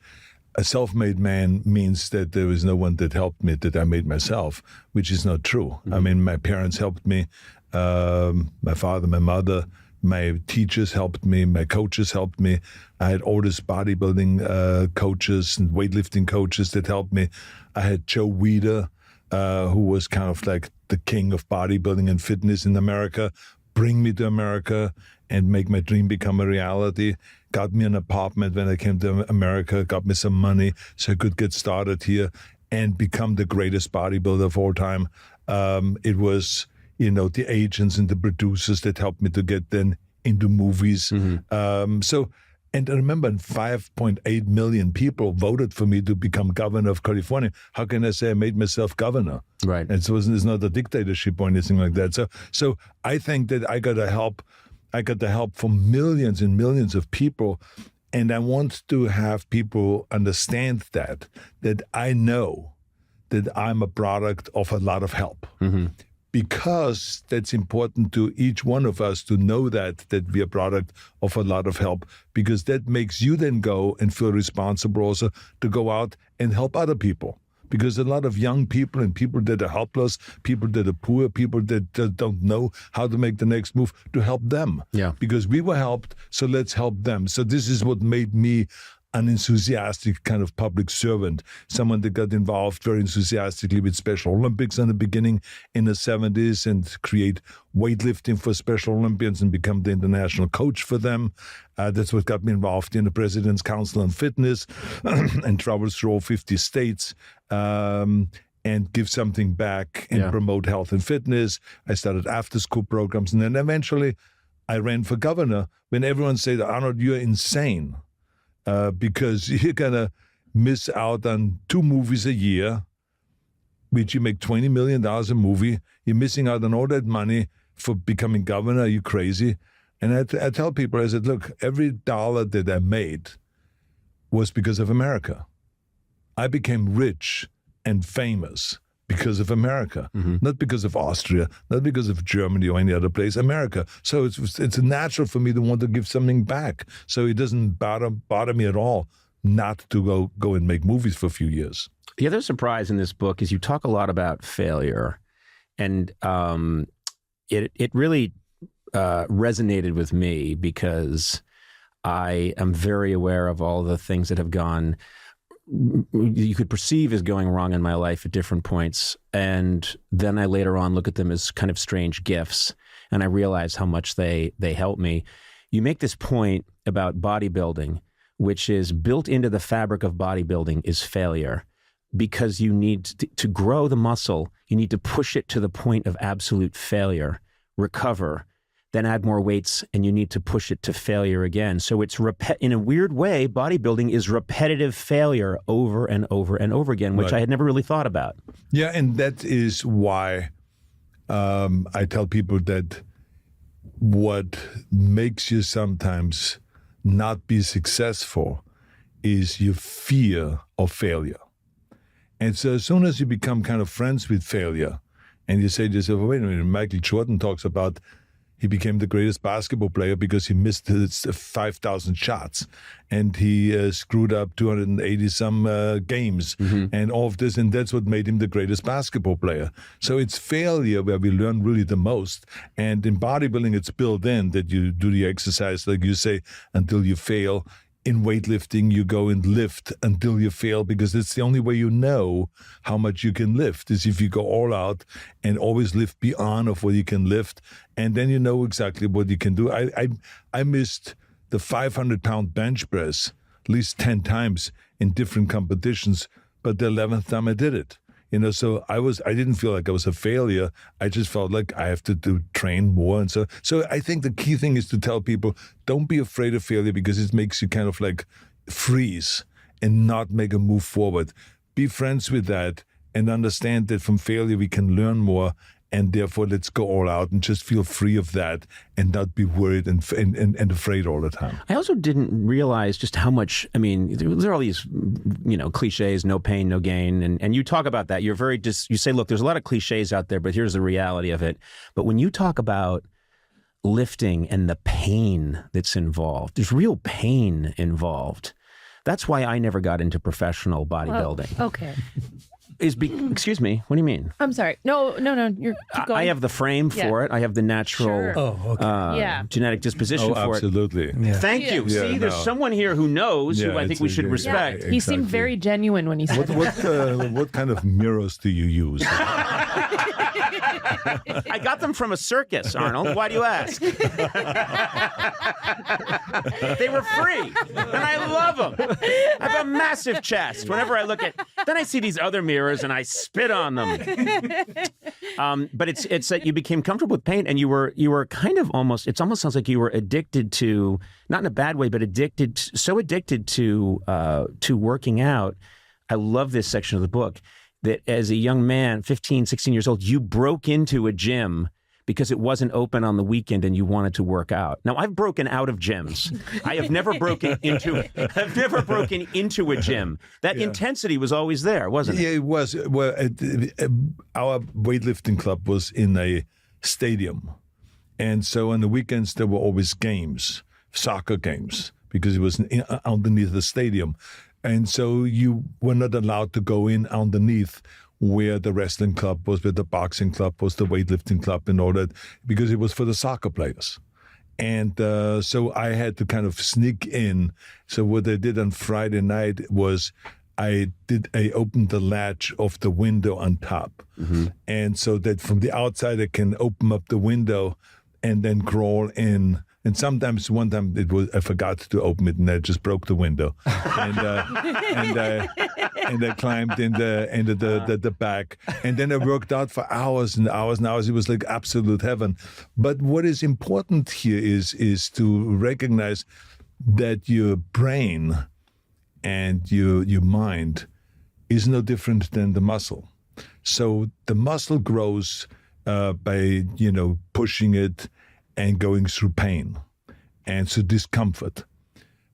a self-made man means that there was no one that helped me, that I made myself, which is not true. Mm-hmm. I mean, my parents helped me, my father, my mother, my teachers helped me, my coaches helped me. I had all these bodybuilding coaches and weightlifting coaches that helped me. I had Joe Weider, who was kind of like the king of bodybuilding and fitness in America, bring me to America and make my dream become a reality. Got me an apartment when I came to America, got me some money so I could get started here and become the greatest bodybuilder of all time. It was, the agents and the producers that helped me to get then into movies. Mm-hmm. And I remember 5.8 million people voted for me to become governor of California. How can I say I made myself governor? Right. And so it's not a dictatorship or anything like that. So I think that I got the help from millions and millions of people. And I want to have people understand that I know that I'm a product of a lot of help. Mm-hmm. Because that's important to each one of us to know that we're a product of a lot of help, because that makes you then go and feel responsible also to go out and help other people. Because a lot of young people and people that are helpless, people that are poor, people that don't know how to make the next move, to help them. Yeah. Because we were helped, so let's help them. So this is what made me an enthusiastic kind of public servant, someone that got involved very enthusiastically with Special Olympics in the beginning in the 70s and create weightlifting for Special Olympians and become the international coach for them. That's what got me involved in the President's Council on Fitness and travel through all 50 states and give something back and promote health and fitness. I started after-school programs, and then eventually I ran for governor when everyone said, Arnold, you're insane. Because you're going to miss out on 2 movies a year, which you make $20 million a movie. You're missing out on all that money for becoming governor. Are you crazy? And I tell people, I said, look, every dollar that I made was because of America. I became rich and famous because of America, not because of Austria, not because of Germany or any other place, America. So it's natural for me to want to give something back. So it doesn't bother me at all not to go and make movies for a few years. The other surprise in this book is you talk a lot about failure, and it really resonated with me because I am very aware of all the things that have gone you could perceive as going wrong in my life at different points. And then I later on look at them as kind of strange gifts, and I realize how much they help me. You make this point about bodybuilding, which is built into the fabric of bodybuilding is failure, because you need to grow the muscle. You need to push it to the point of absolute failure, recover, then add more weights, and you need to push it to failure again. So it's in a weird way, bodybuilding is repetitive failure over and over and over again, which I had never really thought about. Yeah, and that is why I tell people that what makes you sometimes not be successful is your fear of failure. And so as soon as you become kind of friends with failure, and you say to yourself, wait a minute, Michael Jordan talks about he became the greatest basketball player because he missed his 5,000 shots, and he screwed up 280 some games, and all of this, and that's what made him the greatest basketball player. So it's failure where we learn really the most. And in bodybuilding, it's built in that you do the exercise, like you say, until you fail. In weightlifting, you go and lift until you fail, because it's the only way you know how much you can lift is if you go all out and always lift beyond of what you can lift, and then you know exactly what you can do. I missed the 500-pound bench press at least 10 times in different competitions, but the 11th time I did it. So I didn't feel like I was a failure. I just felt like I have to train more. And so I think the key thing is to tell people, don't be afraid of failure, because it makes you kind of like freeze and not make a move forward. Be friends with that and understand that from failure we can learn more. And therefore, let's go all out and just feel free of that and not be worried and afraid all the time. I also didn't realize just how much, there are all these, cliches, no pain, no gain. And you talk about that. You're you say, look, there's a lot of cliches out there, but here's the reality of it. But when you talk about lifting and the pain that's involved, there's real pain involved. That's why I never got into professional bodybuilding. Oh, okay. Excuse me, what do you mean? I'm sorry. No. You're keep going. I have the frame for it. I have the natural genetic disposition for absolutely. it. Yeah. Thank you. Yeah, See, there's someone here who knows, who I think we should respect. Yeah. He seemed very genuine when he said what kind of mirrors do you use? I got them from a circus, Arnold. Why do you ask? They were free, and I love them. I have a massive chest. Whenever I look at, then I see these other mirrors, and I spit on them. But it's that you became comfortable with pain, and you were kind of almost. It almost sounds like you were addicted to, not in a bad way, but so addicted to working out. I love this section of the book. That as a young man, 15, 16 years old, you broke into a gym because it wasn't open on the weekend and you wanted to work out. Now, I've broken out of gyms. I have never broken into a gym. That intensity was always there, wasn't it? Yeah, it was. Well, our weightlifting club was in a stadium. And so on the weekends, there were always games, soccer games, because it was underneath the stadium. And so you were not allowed to go in underneath where the wrestling club was, where the boxing club was, the weightlifting club and all that, because it was for the soccer players. And so I had to kind of sneak in. So what I did on Friday night was I opened the latch of the window on top. Mm-hmm. And so that from the outside I can open up the window and then crawl in. And sometimes, one time I forgot to open it, and I just broke the window, and I climbed into the back, and then I worked out for hours and hours and hours. It was like absolute heaven. But what is important here is to recognize that your brain and your mind is no different than the muscle. So the muscle grows by pushing it and going through pain and through discomfort.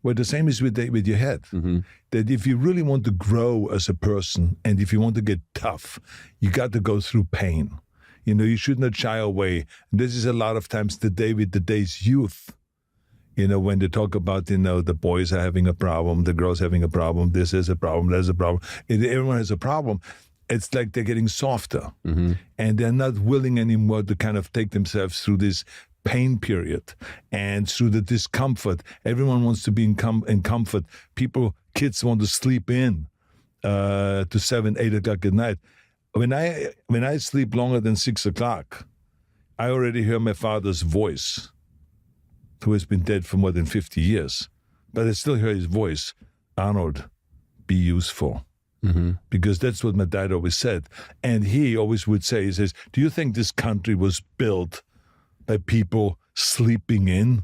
Well, the same is with your head. Mm-hmm. That if you really want to grow as a person and if you want to get tough, you got to go through pain. You should not shy away. And this is a lot of times today with today's youth. When they talk about, the boys are having a problem, the girls having a problem, this is a problem, there's a problem. Everyone has a problem. It's like they're getting softer. Mm-hmm. And they're not willing anymore to kind of take themselves through this pain period and through the discomfort. Everyone wants to be in comfort. Kids want to sleep in to 7, 8 o'clock at night. When I sleep longer than 6 o'clock, I already hear my father's voice, who has been dead for more than 50 years. But I still hear his voice. Arnold, be useful. Mm-hmm. Because that's what my dad always said. And he always would say, he says, do you think this country was built by people sleeping in?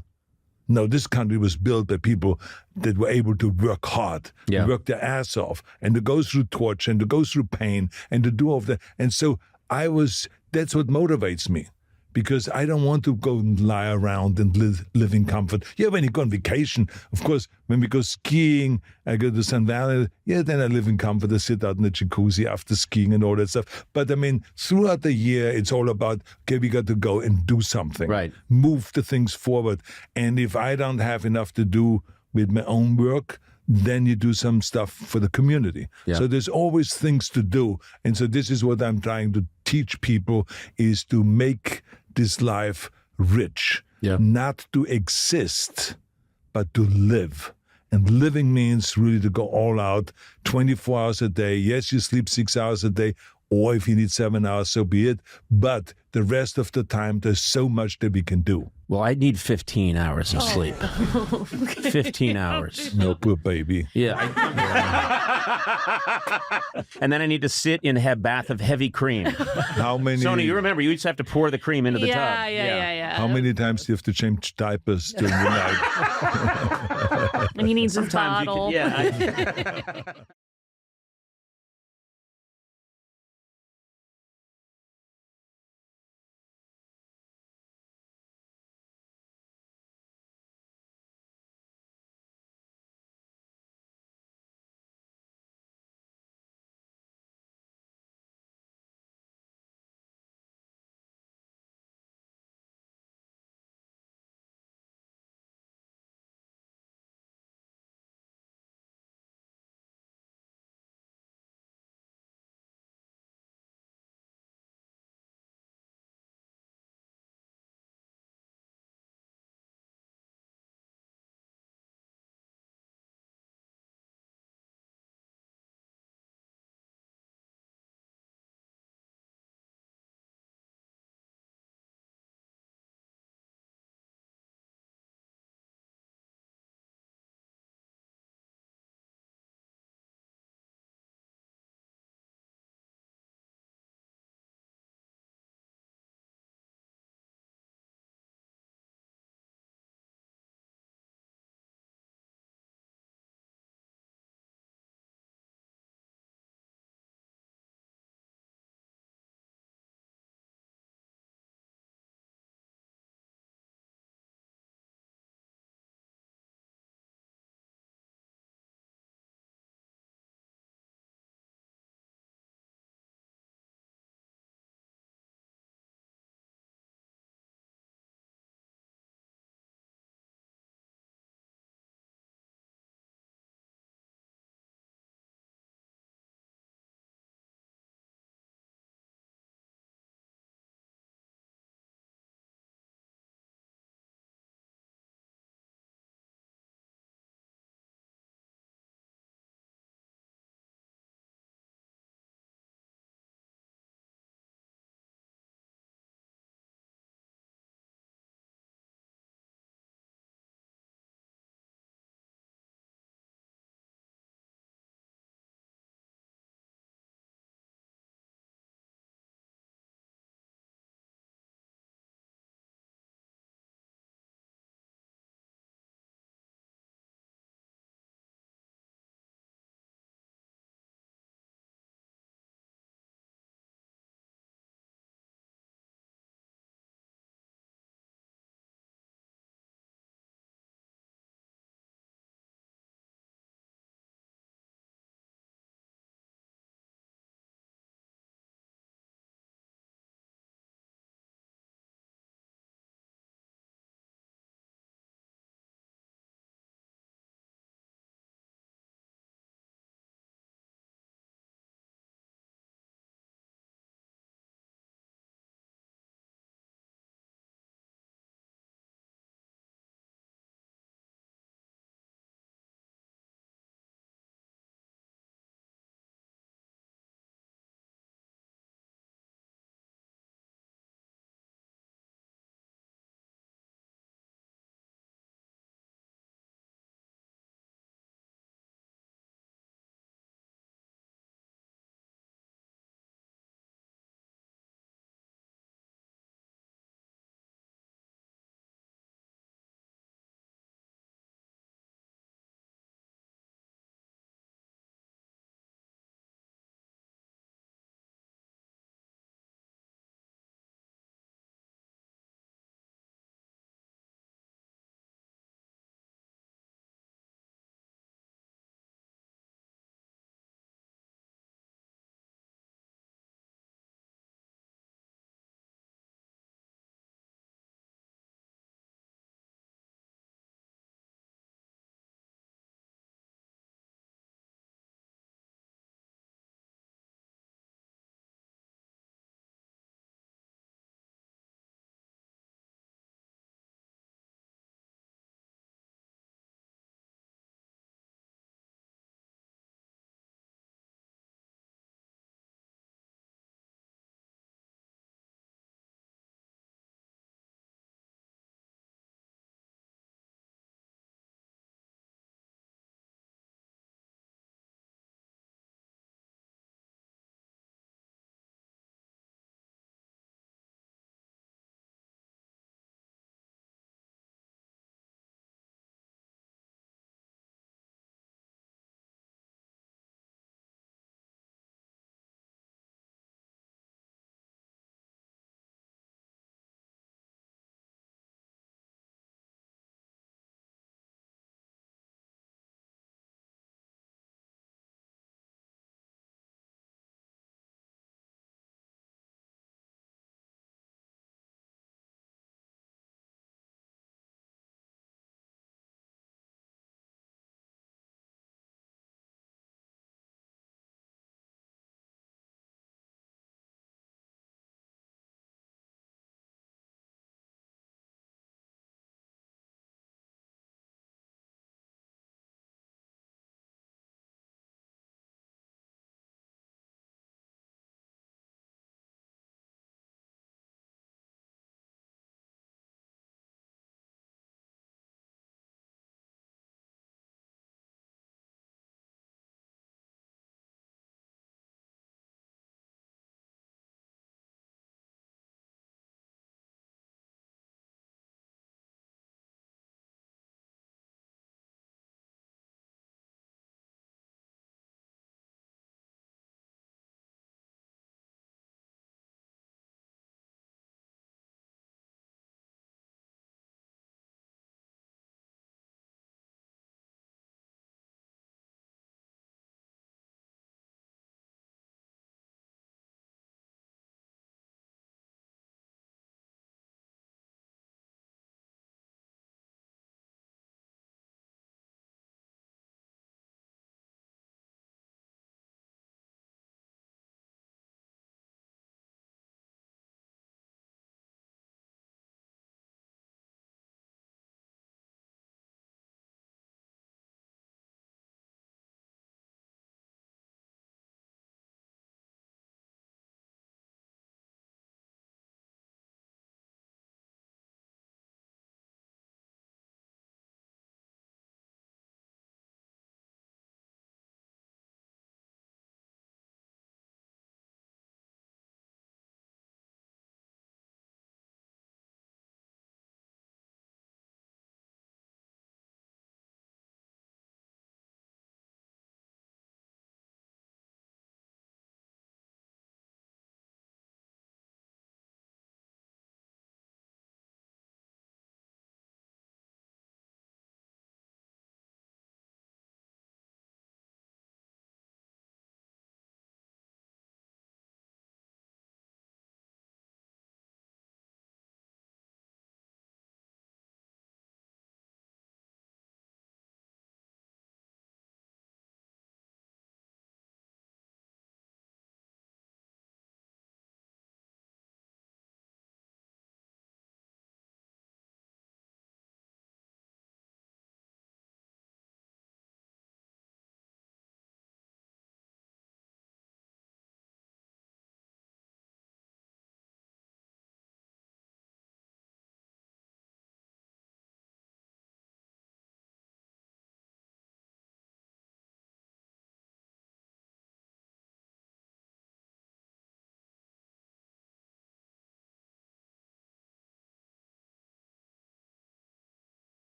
No, this country was built by people that were able to work hard, to work their ass off, and to go through torture, and to go through pain, and to do all of that. And so that's what motivates me. because I don't want to go and lie around and live in comfort. Yeah, when you go on vacation, of course, when we go skiing, I go to Sun Valley, yeah, then I live in comfort. I sit out in the jacuzzi after skiing and all that stuff. But I mean, throughout the year, it's all about, okay, we got to go and do something. Right. Move the things forward. And if I don't have enough to do with my own work, then you do some stuff for the community. Yeah. So there's always things to do. And so this is what I'm trying to teach people, is to make this life rich. Yeah. Not to exist, but to live. And living means really to go all out 24 hours a day. Yes, you sleep 6 hours a day, or if you need 7 hours, so be it. But the rest of the time, there's so much that we can do. Well, I need 15 hours of sleep. 15 hours. No, poor baby. Yeah. And then I need to sit in a bath of heavy cream. How many? Sona, you remember, you just have to pour the cream into the tub. Yeah. How many times do you have to change diapers during the night? And he needs his Sometimes bottle. Yeah.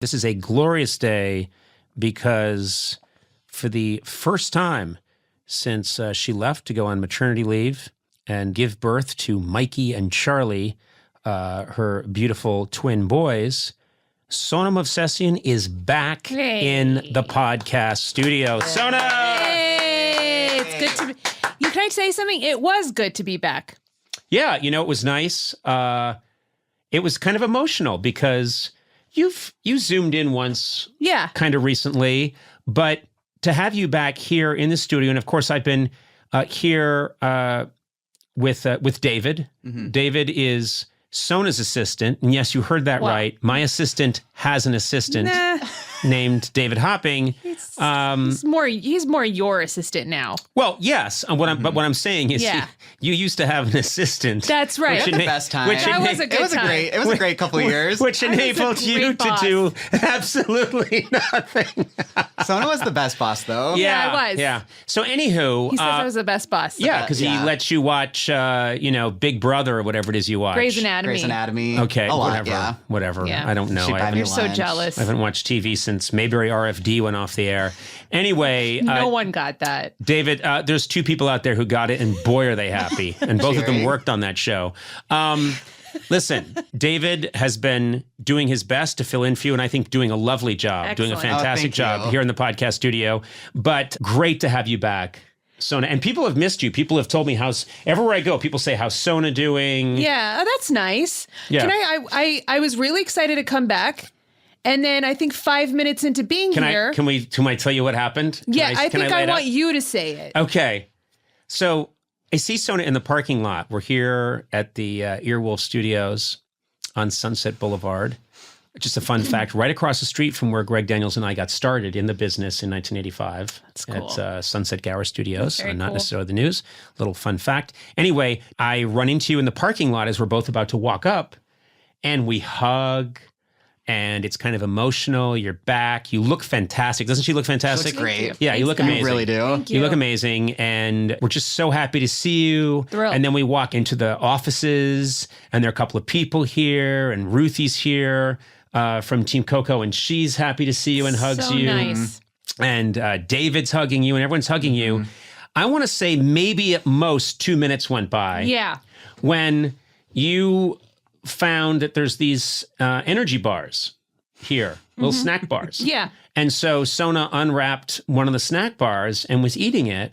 This is a glorious day because for the first time since she left to go on maternity leave and give birth to Mikey and Charlie, her beautiful twin boys, Sona Movsesian is back in the podcast studio. Sona! Hey, it's good to be. Can I say something? It was good to be back. Yeah, it was nice. It was kind of emotional because you zoomed in once, kind of recently, but to have you back here in the studio, and of course I've been here with David. Mm-hmm. David is Sona's assistant, and yes, you heard that right. My assistant has an assistant named David Hopping. He's more your assistant now. Well, yes. But what I'm saying is, you used to have an assistant. That's right. We had the best time. It was a great couple of years. Which enabled you to do absolutely nothing. Sona was the best boss, though. Yeah, I was. Yeah. So, anywho, he says I was the best boss. Yeah, because he lets you watch, Big Brother or whatever it is you watch. Grey's Anatomy. Okay, whatever. Whatever. Yeah. I don't know. You're so jealous. I haven't watched TV since Mayberry RFD went off the air. Anyway. No one got that. David, there's two people out there who got it, and boy, are they happy. And both of them worked on that show. Listen, David has been doing his best to fill in for you, and I think doing a lovely job, doing a fantastic job here in the podcast studio. But great to have you back, Sona. And people have missed you. People have told me everywhere I go, people say, how's Sona doing? Yeah, that's nice. Yeah. I was really excited to come back. And then I think 5 minutes into being here. Can I tell you what happened? I think I want you to say it. Okay. So I see Sona in the parking lot. We're here at the Earwolf Studios on Sunset Boulevard. Just a fun fact, right across the street from where Greg Daniels and I got started in the business in 1985. That's cool. At Sunset Gower Studios, Very not cool. necessarily the news. Little fun fact. Anyway, I run into you in the parking lot as we're both about to walk up, and we hug. And it's kind of emotional. You're back. You look fantastic. Doesn't she look fantastic? She looks great. Yeah, you look amazing. You really do. Thank you. You look amazing. And we're just so happy to see you. Thrilled. And then we walk into the offices, and there are a couple of people here, and Ruthie's here from Team Coco, and she's happy to see you and hugs you. Nice. And David's hugging you, and everyone's hugging you. I want to say maybe at most 2 minutes went by. Yeah. When you found that there's these energy bars here, little snack bars. Yeah. And so Sona unwrapped one of the snack bars and was eating it.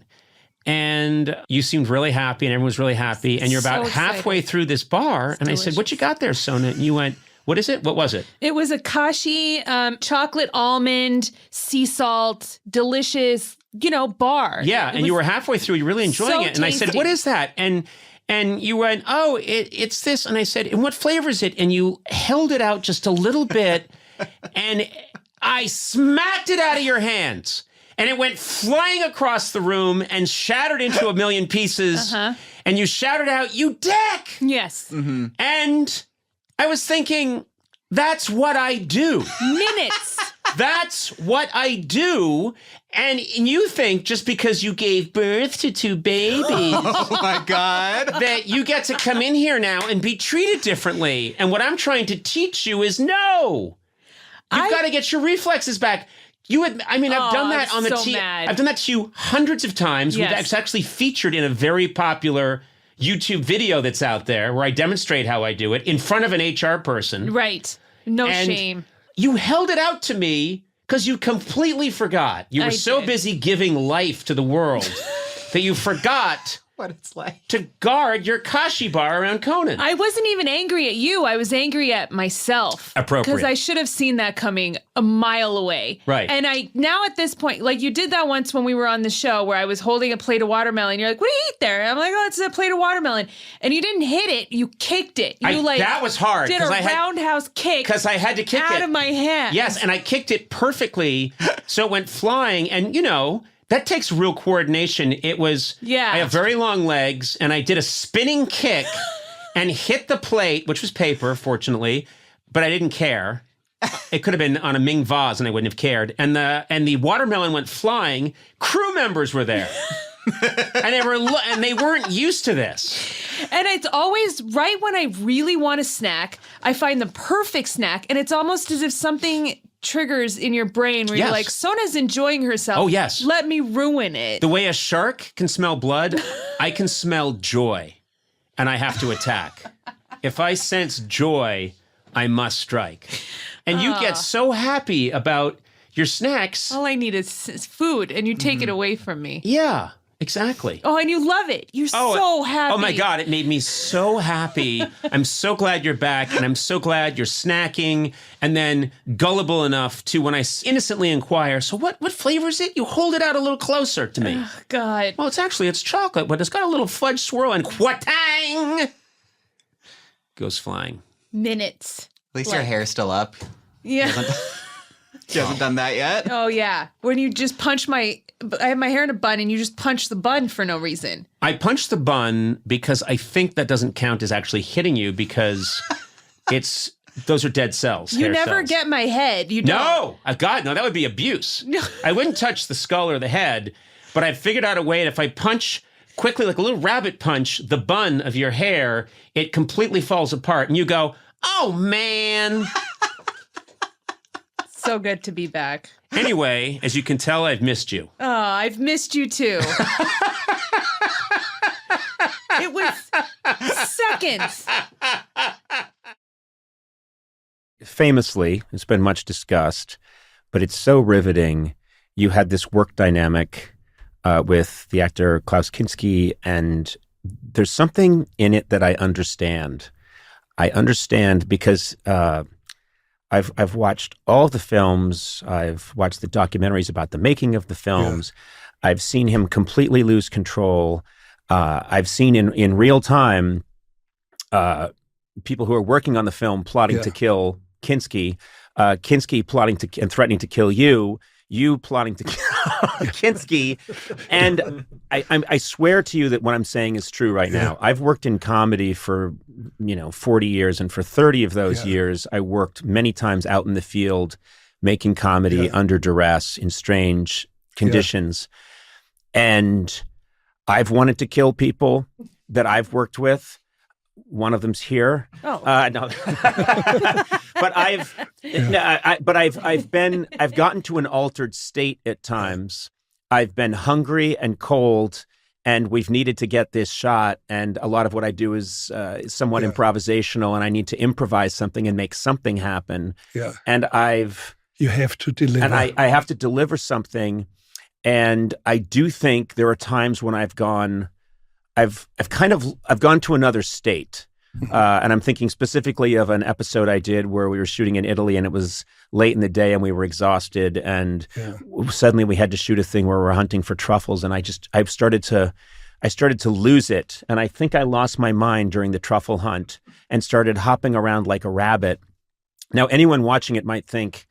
And you seemed really happy, and everyone was really happy. And you're about halfway through this bar. And I said, what you got there, Sona? And you went, what is it? What was it? It was a kashi chocolate almond, sea salt, delicious, bar. Yeah. And you were halfway through. You're really enjoying it. And I said, what is that? And you went, oh, it's this. And I said, and what flavor is it? And you held it out just a little bit, and I smacked it out of your hands. And it went flying across the room and shattered into a million pieces. And you shouted out, you dick! Yes. Mm-hmm. And I was thinking, that's what I do. Minutes. That's what I do. And you think just because you gave birth to two babies. Oh my God. That you get to come in here now and be treated differently. And what I'm trying to teach you is no. You've got to get your reflexes back. I've done that on the TV. I've done that to you hundreds of times. Yes. It's actually featured in a very popular YouTube video that's out there where I demonstrate how I do it in front of an HR person. Right. No shame. You held it out to me because you completely forgot. You were so busy giving life to the world that you forgot what it's like to guard your kashi bar around Conan. I wasn't even angry at you. I was angry at myself. Appropriate. Because I should have seen that coming a mile away. Right. And now at this point, like you did that once when we were on the show where I was holding a plate of watermelon. You're like, what do you eat there? And I'm like, oh, it's a plate of watermelon. And you didn't hit it. You kicked it. That was hard. Did a roundhouse kick. Because I had to kick out of my hand. Yes, and I kicked it perfectly. So it went flying. And, that takes real coordination. It was, I have very long legs, and I did a spinning kick and hit the plate, which was paper, fortunately, but I didn't care. It could have been on a Ming vase, and I wouldn't have cared. And the watermelon went flying. Crew members were there. and they weren't used to this. And it's always right when I really want a snack, I find the perfect snack, and it's almost as if something triggers in your brain where Yes. you're like, Sona's enjoying herself. Oh, yes. Let me ruin it. The way a shark can smell blood, I can smell joy, and I have to attack. If I sense joy, I must strike. And you get so happy about your snacks. All I need is food, and you take it away from me. Yeah, exactly. Oh, and you love it. You're so happy. Oh my God, it made me so happy. I'm so glad you're back, and I'm so glad you're snacking, and then gullible enough to, when I innocently inquire, so what flavor is it? You hold it out a little closer to me. Oh, God. Well, it's chocolate, but it's got a little fudge swirl, and quatang! Goes flying. Minutes. At least your hair's still up. Yeah. She hasn't done that yet. Oh, yeah. When you just punch I have my hair in a bun, and you just punch the bun for no reason. I punched the bun because I think that doesn't count as actually hitting you because those are dead cells. You hair never cells. get my head. You don't. No, God, no, that would be abuse. No. I wouldn't touch the skull or the head, but I've figured out a way that if I punch quickly, like a little rabbit punch, the bun of your hair, it completely falls apart, and you go, oh, man. So good to be back. Anyway, as you can tell, I've missed you. Oh, I've missed you too. It was seconds. Famously, it's been much discussed, but it's so riveting. You had this work dynamic with the actor Klaus Kinski, and there's something in it that I understand. I understand because I've watched all the films. I've watched the documentaries about the making of the films. Yeah. I've seen him completely lose control. I've seen in real time people who are working on the film plotting to kill Kinski, Kinski plotting to and threatening to kill you plotting to kill Kinski. And I swear to you that what I'm saying is true right now. I've worked in comedy for 40 years, and for 30 of those years, I worked many times out in the field making comedy under duress in strange conditions. And I've wanted to kill people that I've worked with. One of them's here. Oh, no. But I've gotten to an altered state at times. I've been hungry and cold, and we've needed to get this shot. And a lot of what I do is somewhat improvisational, and I need to improvise something and make something happen. Yeah. And you have to deliver. And I have to deliver something. And I do think there are times when I've gone to another state. And I'm thinking specifically of an episode I did where we were shooting in Italy, and it was late in the day and we were exhausted, and suddenly we had to shoot a thing where we're hunting for truffles, and I started to lose it. And I think I lost my mind during the truffle hunt and started hopping around like a rabbit. Now, anyone watching it might think,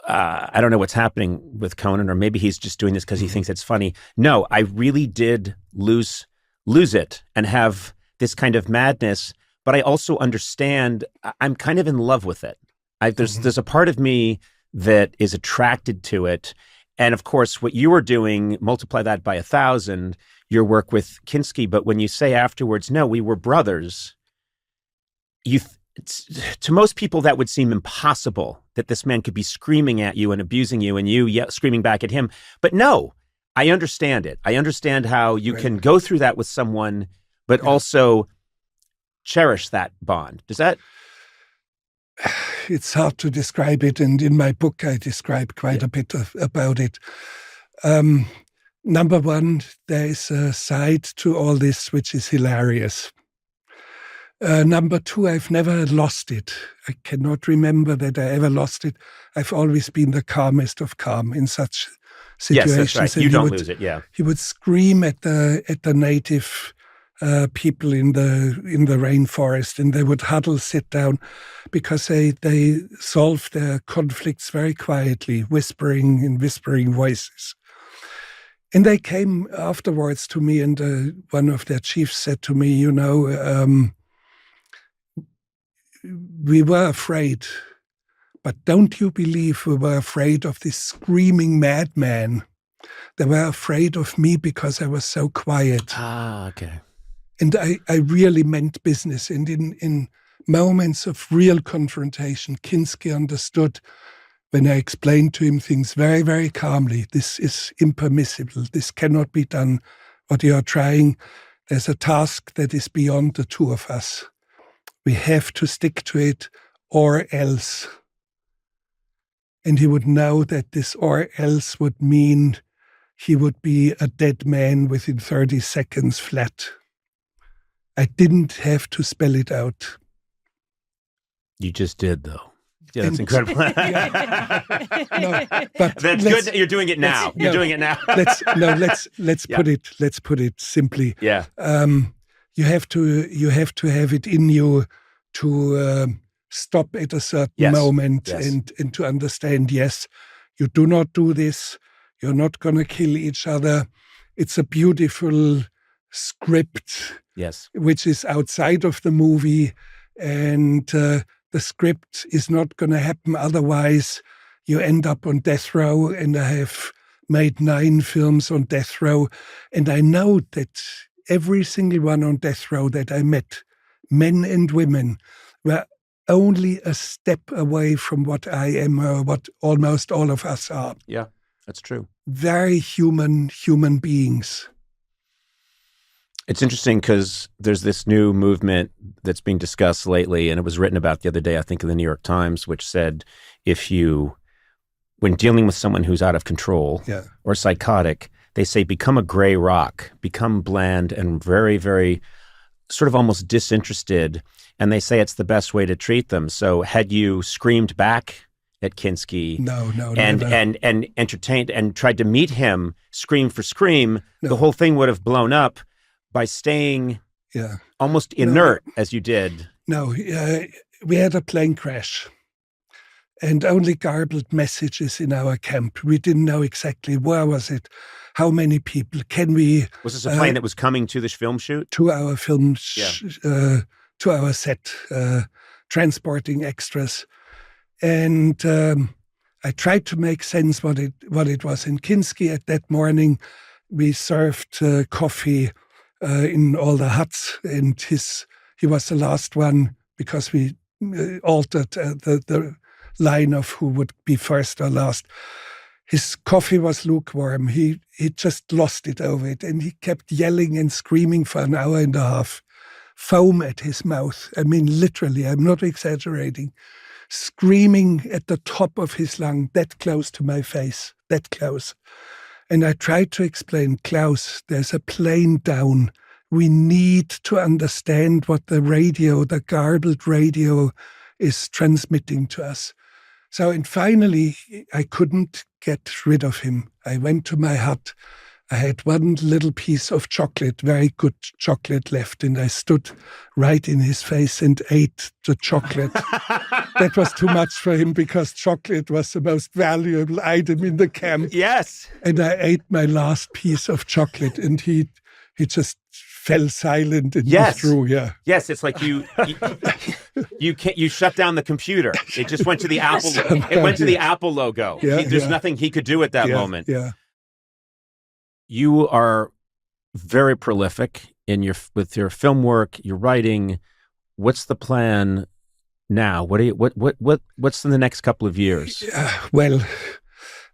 I don't know what's happening with Conan, or maybe he's just doing this because he thinks it's funny. No, I really did lose it and have this kind of madness, but I also understand I'm kind of in love with it. There's a part of me that is attracted to it. And of course, what you were doing, multiply that by 1,000, your work with Kinski. But when you say afterwards, no, we were brothers, to most people that would seem impossible that this man could be screaming at you and abusing you and you screaming back at him. But no, I understand it. I understand how you can go through that with someone, but also cherish that bond. Does that? It's hard to describe it. And in my book, I describe quite a bit about it. Number one, there is a side to all this which is hilarious. Number two, I've never lost it. I cannot remember that I ever lost it. I've always been the calmest of calm in such situations. Yes, that's right. You don't lose it, yeah. He would scream at the native people in the rainforest, and they would huddle, sit down, because they solved their conflicts very quietly, whispering in whispering voices. And they came afterwards to me, and one of their chiefs said to me, we were afraid, but don't you believe we were afraid of this screaming madman? They were afraid of me because I was so quiet. Ah, okay. And I really meant business. And in moments of real confrontation, Kinski understood when I explained to him things very, very calmly. This is impermissible. This cannot be done. What you are trying, there's a task that is beyond the two of us. We have to stick to it or else. And he would know that this or else would mean he would be a dead man within 30 seconds flat. I didn't have to spell it out. You just did, though. Yeah, that's incredible. No, but that's good that you're doing it now. You're doing it now. let's put it simply. Yeah. You have to have it in you to stop at a certain moment and to understand, yes, you do not do this. You're not going to kill each other. It's a beautiful script, which is outside of the movie, and the script is not going to happen. Otherwise, you end up on death row, and I have made 9 films on death row, and I know that every single one on death row that I met, men and women, were only a step away from what I am or what almost all of us are. Yeah, that's true. Very human beings. It's interesting because there's this new movement that's being discussed lately, and it was written about the other day, I think, in the New York Times, which said when dealing with someone who's out of control or psychotic, they say become a gray rock, become bland and very, very sort of almost disinterested, and they say it's the best way to treat them. So had you screamed back at Kinski and entertained and tried to meet him scream for scream, the whole thing would have blown up by staying almost inert as you did. No, we had a plane crash and only garbled messages in our camp. We didn't know exactly where was it, how many people. Was this a plane that was coming to this film shoot? To our film, to our set, transporting extras. And I tried to make sense what it was. In Kinski at that morning, we served coffee in all the huts, and he was the last one because we altered the line of who would be first or last. His coffee was lukewarm. He just lost it over it, and he kept yelling and screaming for an hour and a half, foam at his mouth. I mean, literally, I'm not exaggerating, screaming at the top of his lung, that close to my face, that close. And I tried to explain, Klaus, there's a plane down. We need to understand what the garbled radio is transmitting to us. So, and finally, I couldn't get rid of him. I went to my hut. I had one little piece of chocolate, very good chocolate left, and I stood right in his face and ate the chocolate. That was too much for him because chocolate was the most valuable item in the camp. Yes. And I ate my last piece of chocolate, and he just fell silent and withdrew. Yeah. Yes, it's like you shut down the computer. It just went to the Apple. It went to the Apple logo. Yeah, there's nothing he could do at that moment. Yeah. You are very prolific with your film work, your writing. What's the plan now? What's in the next couple of years? Well,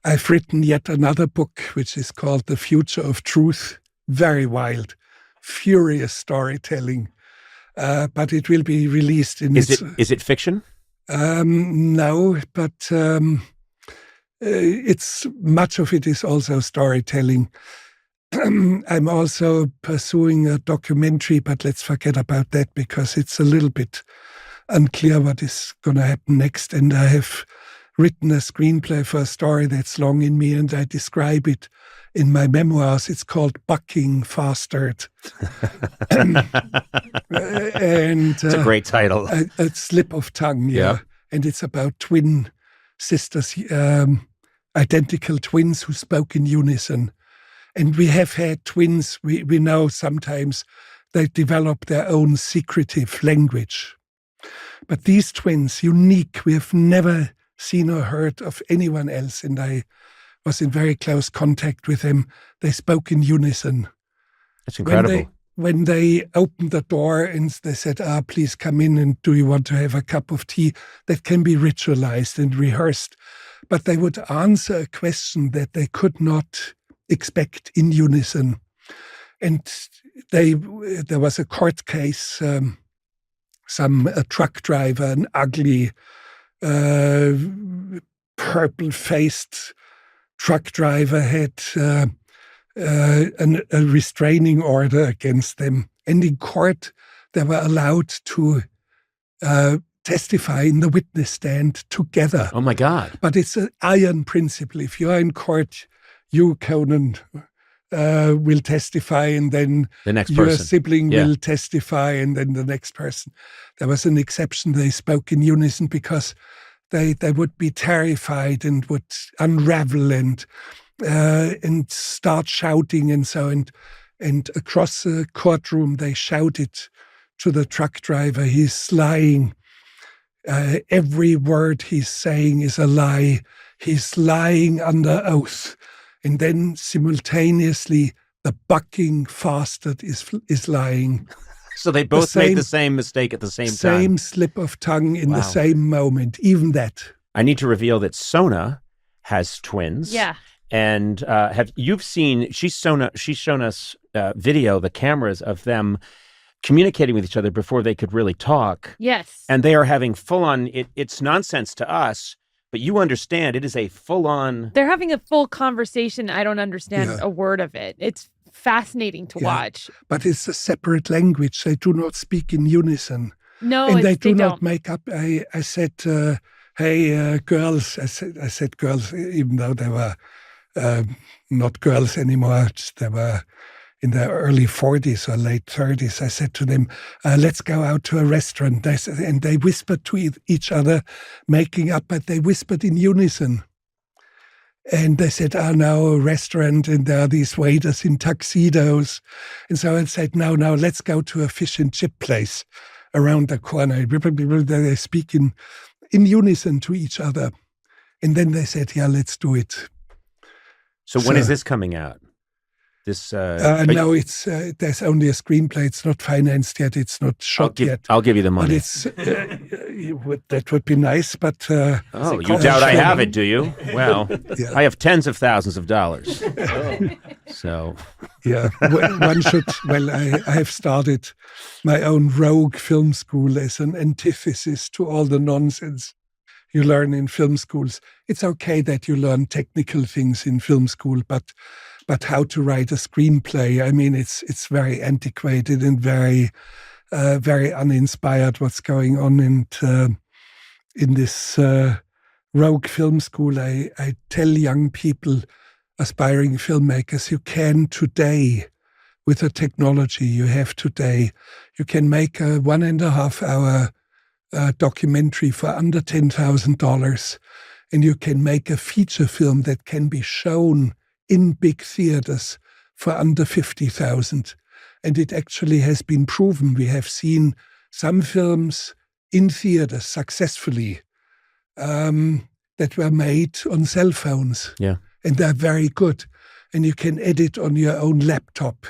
I've written yet another book, which is called The Future of Truth. Very wild, furious storytelling, but it will be released in. Is it fiction? No, but it's much of it is also storytelling. I'm also pursuing a documentary, but let's forget about that because it's a little bit unclear what is going to happen next. And I have written a screenplay for a story that's long in me, and I describe it in my memoirs. It's called Bucking Fastard. And it's a great title. A slip of tongue, yeah. And it's about twin sisters, identical twins who spoke in unison. And we have had twins, we know sometimes they develop their own secretive language. But these twins, unique, we have never seen or heard of anyone else, and I was in very close contact with them. They spoke in unison. That's incredible. When they opened the door and they said, please come in, and do you want to have a cup of tea? That can be ritualized and rehearsed. but they would answer a question that they could not expect in unison. And there was a court case, a truck driver, an ugly, purple-faced truck driver had a restraining order against them. And in court, they were allowed to testify in the witness stand together. Oh, my God. But it's an iron principle. If you are in court, you, Conan, will testify, and then the next your person. sibling will testify, and then the next person. There was an exception. They spoke in unison because they would be terrified and would unravel and start shouting and so. And across the courtroom, they shouted to the truck driver, "He's lying. Every word he's saying is a lie. He's lying under oath." And then simultaneously, the bucking bastard is lying. So they both made the same mistake at the same time. Same slip of tongue in the same moment, even that. I need to reveal that Sona has twins. Yeah. And she's shown us video, the cameras of them communicating with each other before they could really talk. Yes. And they are having full-on, it's nonsense to us, but you understand it is a full-on... They're having a full conversation. I don't understand a word of it. It's fascinating to watch. But it's a separate language. They do not speak in unison. No, and they do not don't. make up. I said, hey, girls. I said girls, even though they were not girls anymore. They were in their early 40s or late 30s. I said to them, let's go out to a restaurant. And they whispered to each other, making up, but they whispered in unison. And they said, now a restaurant, and there are these waiters in tuxedos. And so I said, no, let's go to a fish and chip place around the corner. They speak in unison to each other. And then they said, yeah, let's do it. So when is this coming out? This no, it's there's only a screenplay. It's not financed yet. It's not shot yet. I'll give you the money. But it's that would be nice. But you doubt I have it, do you? Well, I have tens of thousands of dollars. So yeah, one should. Well, I have started my own rogue film school as an antithesis to all the nonsense you learn in film schools. It's okay that you learn technical things in film school, but how to write a screenplay, I mean, it's very antiquated and very uninspired what's going on. And in this rogue film school, I tell young people, aspiring filmmakers, you can today, with the technology you have today, you can make a 1.5 hour documentary for under $10,000, and you can make a feature film that can be shown in big theaters for under 50,000. And it actually has been proven. We have seen some films in theaters successfully that were made on cell phones. Yeah. And they're very good. And you can edit on your own laptop.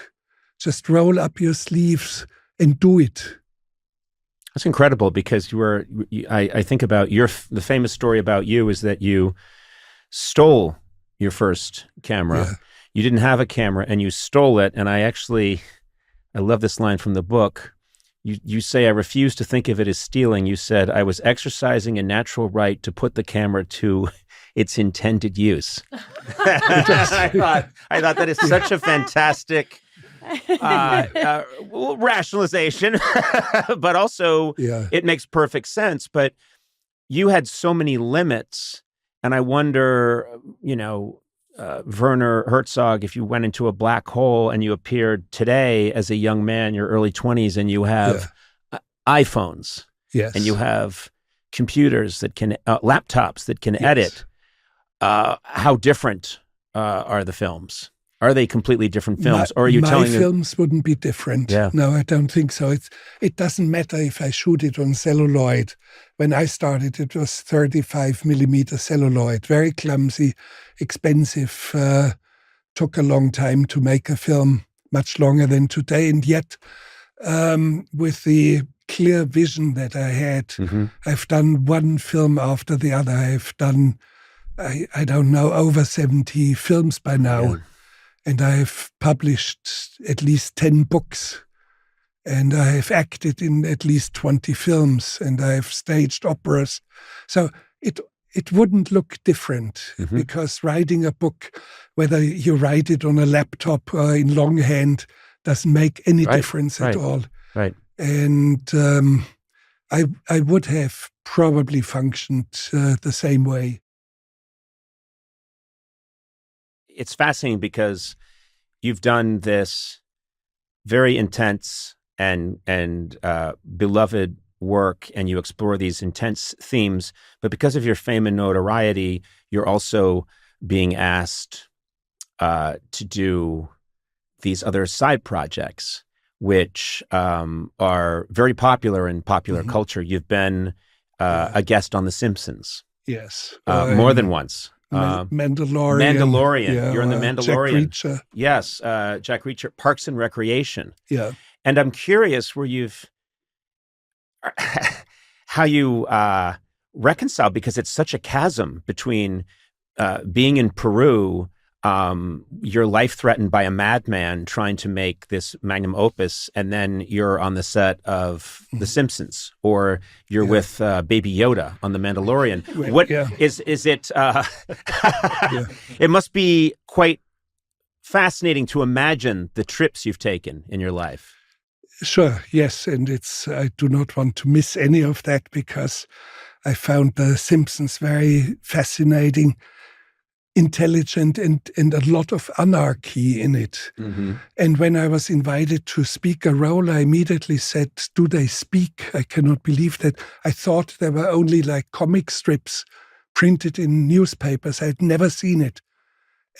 Just roll up your sleeves and do it. That's incredible, because I think about the famous story about you is that you stole your first camera. Yeah. You didn't have a camera and you stole it. And I love this line from the book. You say, I refuse to think of it as stealing. You said, I was exercising a natural right to put the camera to its intended use. I thought that is such a fantastic rationalization, but also it makes perfect sense. But you had so many limits. And I wonder, Werner Herzog, if you went into a black hole and you appeared today as a young man, your early 20s, and you have iPhones, and you have computers that can, laptops that can edit, how different are the films? Are they completely different films? Or are you telling me? My films wouldn't be different. Yeah. No, I don't think so. It doesn't matter if I shoot it on celluloid. When I started, it was 35 millimeter celluloid, very clumsy, expensive, took a long time to make a film, much longer than today. And yet, with the clear vision that I had, I've done one film after the other. I've done I don't know, over 70 films by now. Yeah. And I've published at least 10 books. And I have acted in at least 20 films. And I have staged operas. So it wouldn't look different because writing a book, whether you write it on a laptop or in longhand, doesn't make any difference at all. Right. And I would have probably functioned the same way. It's fascinating because you've done this very intense and beloved work, and you explore these intense themes. But because of your fame and notoriety, you're also being asked to do these other side projects, which are very popular in popular culture. You've been a guest on The Simpsons. Yes. More than once. Mandalorian. Yeah, you're in The Mandalorian. Jack Reacher. Yes, Jack Reacher, Parks and Recreation. Yeah. And I'm curious how you reconcile, because it's such a chasm between being in Peru, your life threatened by a madman trying to make this magnum opus, and then you're on the set of The Simpsons, or you're with Baby Yoda on The Mandalorian. Is it? It must be quite fascinating to imagine the trips you've taken in your life. Sure, yes, and I do not want to miss any of that because I found The Simpsons very fascinating, intelligent, and a lot of anarchy in it. And when I was invited to speak a role, I immediately said, do they speak? I cannot believe that. I thought there were only like comic strips printed in newspapers. I had never seen it.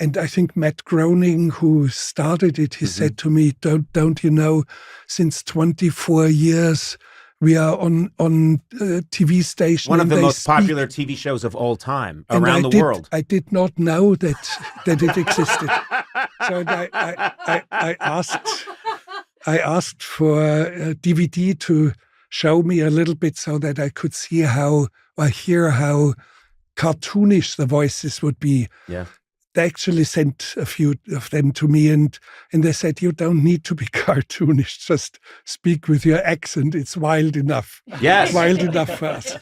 And I think Matt Groening, who started it, he said to me, don't you know, since 24 years, we are on TV station. One of the most popular TV shows of all time around the world. I did not know that it existed. So I asked for a DVD to show me a little bit so that I could see or hear how cartoonish the voices would be. Yeah. They actually sent a few of them to me, and they said, you don't need to be cartoonish, just speak with your accent. It's wild enough. Yes. It's wild enough for us.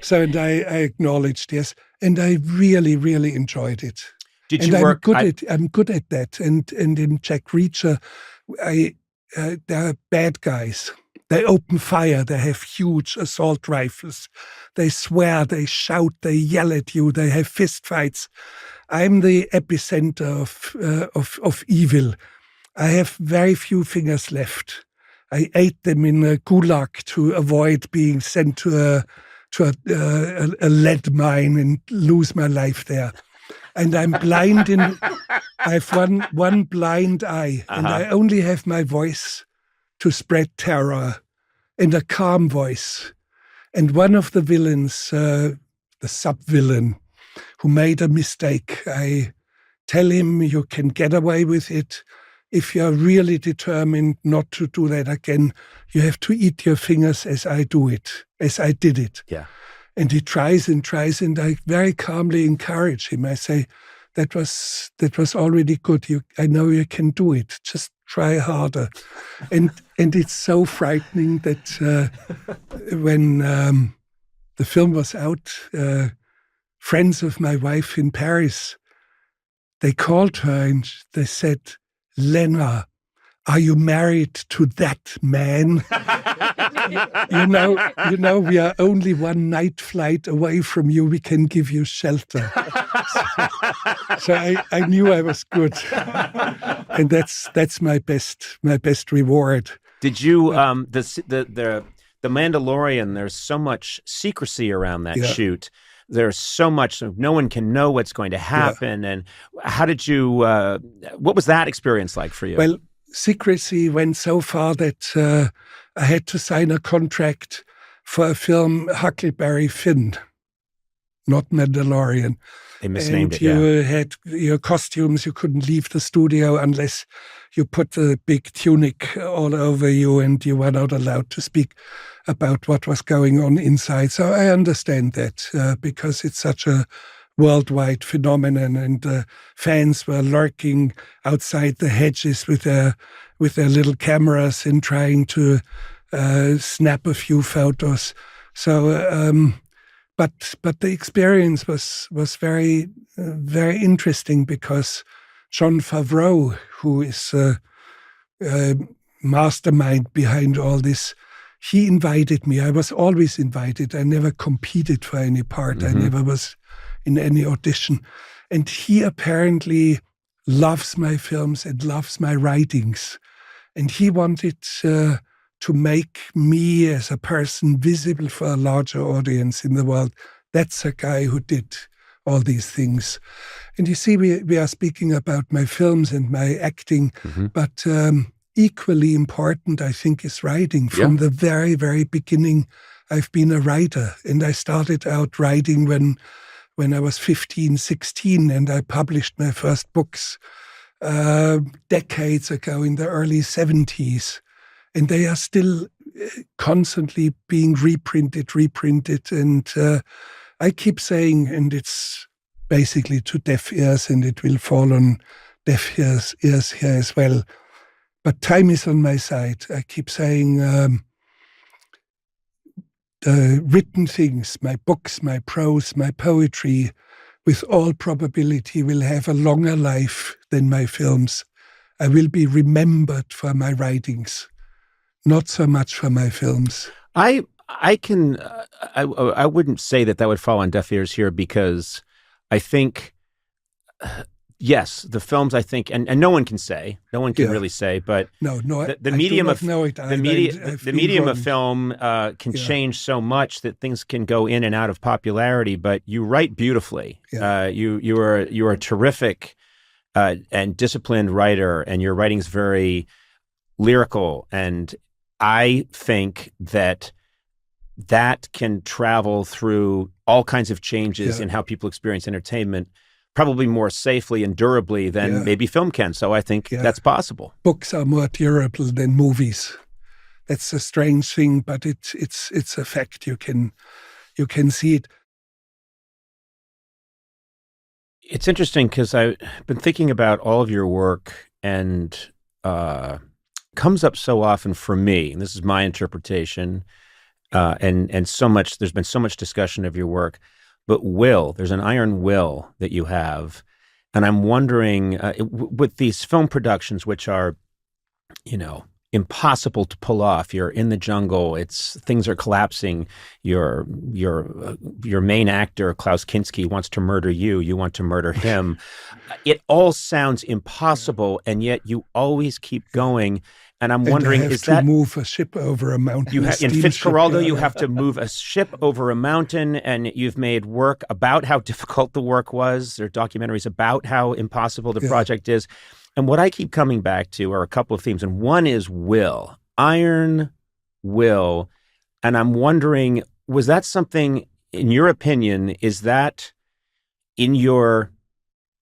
So and I acknowledged, yes. And I really, really enjoyed it. I'm good at that. And in Jack Reacher, there are bad guys. They open fire. They have huge assault rifles. They swear, they shout, they yell at you. They have fist fights. I'm the epicenter of evil. I have very few fingers left. I ate them in a gulag to avoid being sent to a lead mine and lose my life there. And I'm blind I have one blind eye, and I only have my voice to spread terror, and a calm voice. And one of the villains, the sub-villain, who made a mistake, I tell him, you can get away with it. If you're really determined not to do that again, you have to eat your fingers as I did it. Yeah. And he tries, and I very calmly encourage him. I say, that was already good. I know you can do it. Just try harder. And it's so frightening that when the film was out, friends of my wife in Paris, they called her and they said, Lena, are you married to that man? you know, we are only one night flight away from you. We can give you shelter. So I knew I was good, and that's my best reward. Did you the Mandalorian? There's so much secrecy around that shoot. There's so much, no one can know what's going to happen. And how did you? What was that experience like for you? Well, secrecy went so far that I had to sign a contract for a film, Huckleberry Finn, not Mandalorian. They misnamed it, you had your costumes. You couldn't leave the studio unless you put the big tunic all over you, and you were not allowed to speak about what was going on inside. So I understand that because it's such a worldwide phenomenon, and the fans were lurking outside the hedges with their little cameras and trying to snap a few photos. So, but the experience was very very interesting, because Jon Favreau, who is mastermind behind all this, he invited me. I was always invited. I never competed for any part. I never was in any audition. And he apparently loves my films and loves my writings. And he wanted to make me as a person visible for a larger audience in the world. That's a guy who did all these things. And you see, we are speaking about my films and my acting, but equally important, I think, is writing. From the very, very beginning, I've been a writer. And I started out writing when I was 15, 16, and I published my first books decades ago in the early 70s. And they are still constantly being reprinted. And I keep saying, and it's basically to deaf ears, and it will fall on deaf ears here as well, but time is on my side. I keep saying the written things, my books, my prose, my poetry, with all probability will have a longer life than my films. I will be remembered for my writings, not so much for my films. I wouldn't say that would fall on deaf ears here, because I think, yes, the films, I think, and no one can really say, but the medium of film can change so much that things can go in and out of popularity. But you write beautifully. You are a terrific and disciplined writer, and your writing's very lyrical. And I think that can travel through all kinds of changes in how people experience entertainment, probably more safely and durably than maybe film can. So I think that's possible. Books are more durable than movies. That's a strange thing, but it's a fact. You can see it. It's interesting, because I've been thinking about all of your work, and comes up so often for me, and this is my interpretation, and so much, there's been so much discussion of your work, but there's an iron will that you have. And I'm wondering, with these film productions, which are, impossible to pull off. You're in the jungle. Things are collapsing. Your main actor, Klaus Kinski, wants to murder you. You want to murder him. It all sounds impossible, and yet you always keep going. And I'm wondering, is that move a ship over a mountain? In Fitzcarraldo, you have to move a ship over a mountain, and you've made work about how difficult the work was. There are documentaries about how impossible the project is. And what I keep coming back to are a couple of themes, and one is will, iron will. And I'm wondering, was that something, in your opinion, is that in your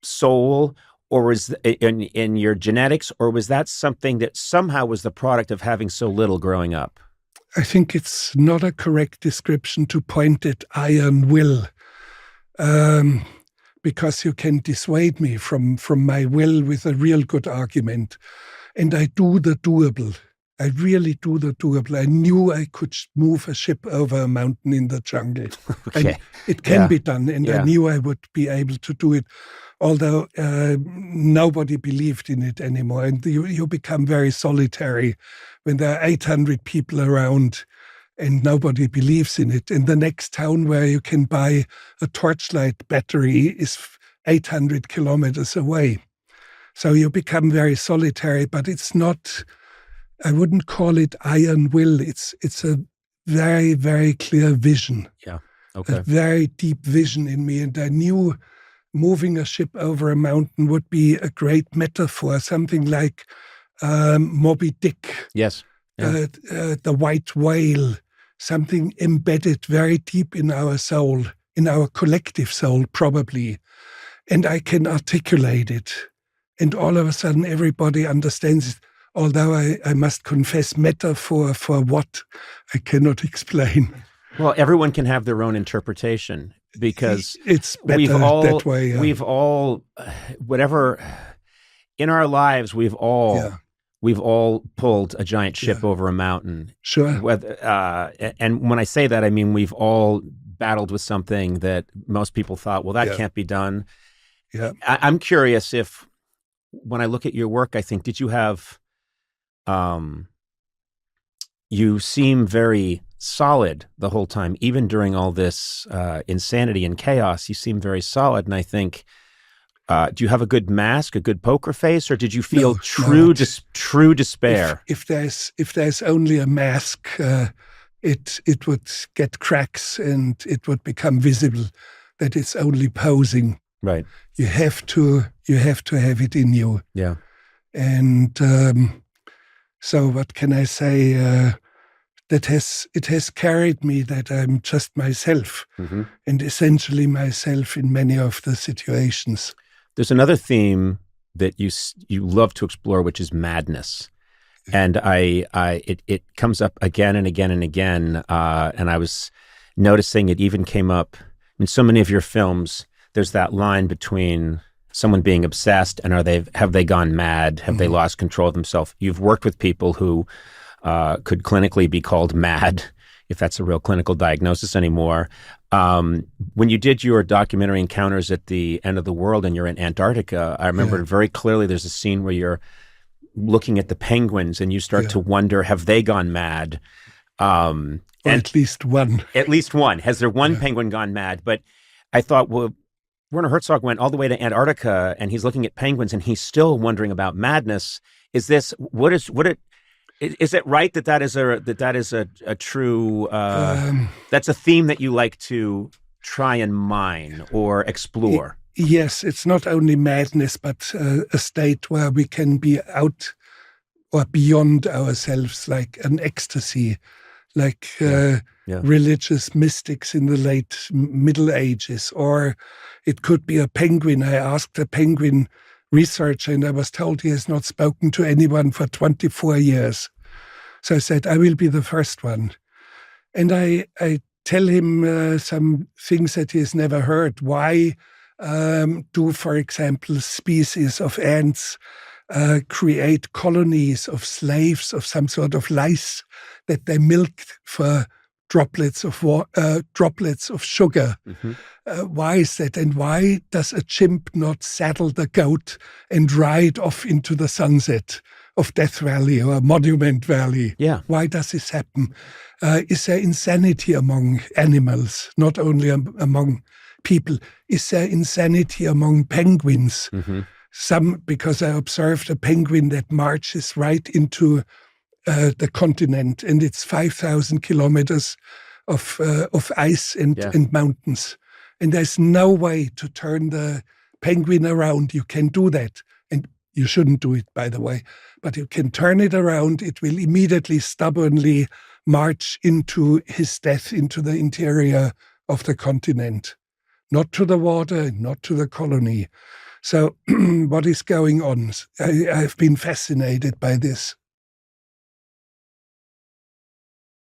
soul, or was in your genetics, or was that something that somehow was the product of having so little growing up? I think it's not a correct description to point at iron will, because you can dissuade me from my will with a real good argument. And I do the doable. I really do the doable. I knew I could move a ship over a mountain in the jungle. Okay. It can be done, and I knew I would be able to do it, although nobody believed in it anymore. And you become very solitary when there are 800 people around and nobody believes in it. And the next town where you can buy a torchlight battery is 800 kilometers away. So you become very solitary, but it's not, I wouldn't call it iron will. It's a very, very clear vision. Yeah. Okay. A very deep vision in me. And I knew moving a ship over a mountain would be a great metaphor, something like Moby Dick. Yes. Yeah. The white whale, something embedded very deep in our soul, in our collective soul, probably. And I can articulate it. And all of a sudden, everybody understands it. Although I must confess, metaphor for what I cannot explain. Well, everyone can have their own interpretation. because it's better that way. Yeah. We've all, whatever, in our lives, we've all pulled a giant ship over a mountain. Sure. And when I say that, I mean we've all battled with something that most people thought, well, that can't be done. Yeah. I'm curious if, when I look at your work, I think, did you have, you seem very solid the whole time, even during all this insanity and chaos, you seem very solid. And I think, do you have a good mask, a good poker face, or did you feel true despair? If there's only a mask, it would get cracks and it would become visible that it's only posing. Right. You have to have it in you. Yeah. And so what can I say? It has carried me that I'm just myself, and essentially myself in many of the situations. There's another theme that you love to explore, which is madness. And it comes up again and again and again. And I was noticing it even came up in so many of your films. There's that line between someone being obsessed and have they gone mad? Have they lost control of themselves? You've worked with people who could clinically be called mad, if that's a real clinical diagnosis anymore. When you did your documentary Encounters at the End of the World and you're in Antarctica, I remember very clearly there's a scene where you're looking at the penguins and you start to wonder, have they gone mad? Or at least one. At least one. Has there one penguin gone mad? But I thought, well, Werner Herzog went all the way to Antarctica and he's looking at penguins and he's still wondering about madness. Is it right that is a true, that's a theme that you like to try and mine or explore? Yes, it's not only madness, but a state where we can be out or beyond ourselves, like an ecstasy, like religious mystics in the late Middle Ages. Or it could be a penguin. I asked a penguin researcher and I was told he has not spoken to anyone for 24 years. So I said, I will be the first one. And I tell him some things that he has never heard. Why do, for example, species of ants create colonies of slaves of some sort of lice that they milk for droplets of sugar? Why is that? And why does a chimp not saddle the goat and ride off into the sunset of Death Valley or Monument Valley? Yeah. Why does this happen? Is there insanity among animals, not only among people? Is there insanity among penguins? Some, because I observed a penguin that marches right into the continent, and it's 5,000 kilometers of ice and mountains. And there's no way to turn the penguin around. You can do that. And you shouldn't do it, by the way. But you can turn it around. It will immediately, stubbornly march into his death, into the interior of the continent. Not to the water, not to the colony. So what is going on? I've been fascinated by this.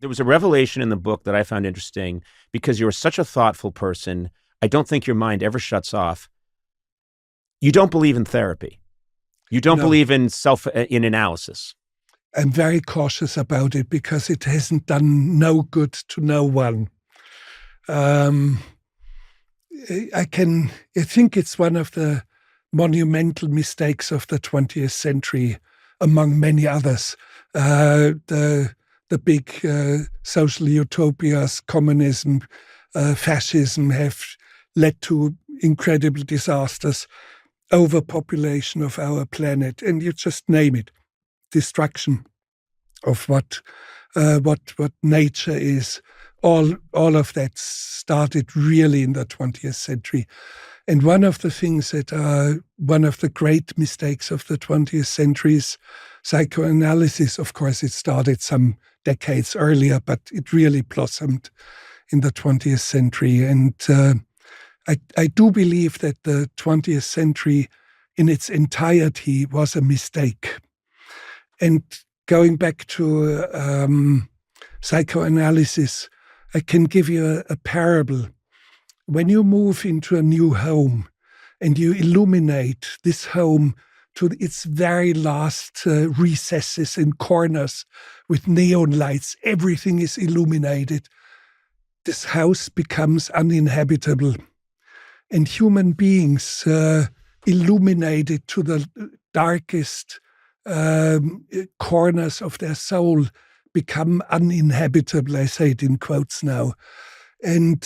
There was a revelation in the book that I found interesting because you're such a thoughtful person. I don't think your mind ever shuts off. You don't believe in therapy. You don't believe in analysis. I'm very cautious about it because it hasn't done no good to no one. I think it's one of the monumental mistakes of the 20th century, among many others. The big social utopias, communism, fascism have led to incredible disasters, overpopulation of our planet, and you just name it, destruction of what nature is. All of that started really in the 20th century. And one of the things that are one of the great mistakes of the 20th century is psychoanalysis. Of course, it started some decades earlier, but it really blossomed in the 20th century. And I do believe that the 20th century in its entirety was a mistake. And going back to psychoanalysis, I can give you a parable. when you move into a new home and you illuminate this home to its very last recesses and corners with neon lights, everything is illuminated, this house becomes uninhabitable. And human beings illuminated to the darkest corners of their soul become uninhabitable. I say it in quotes now. And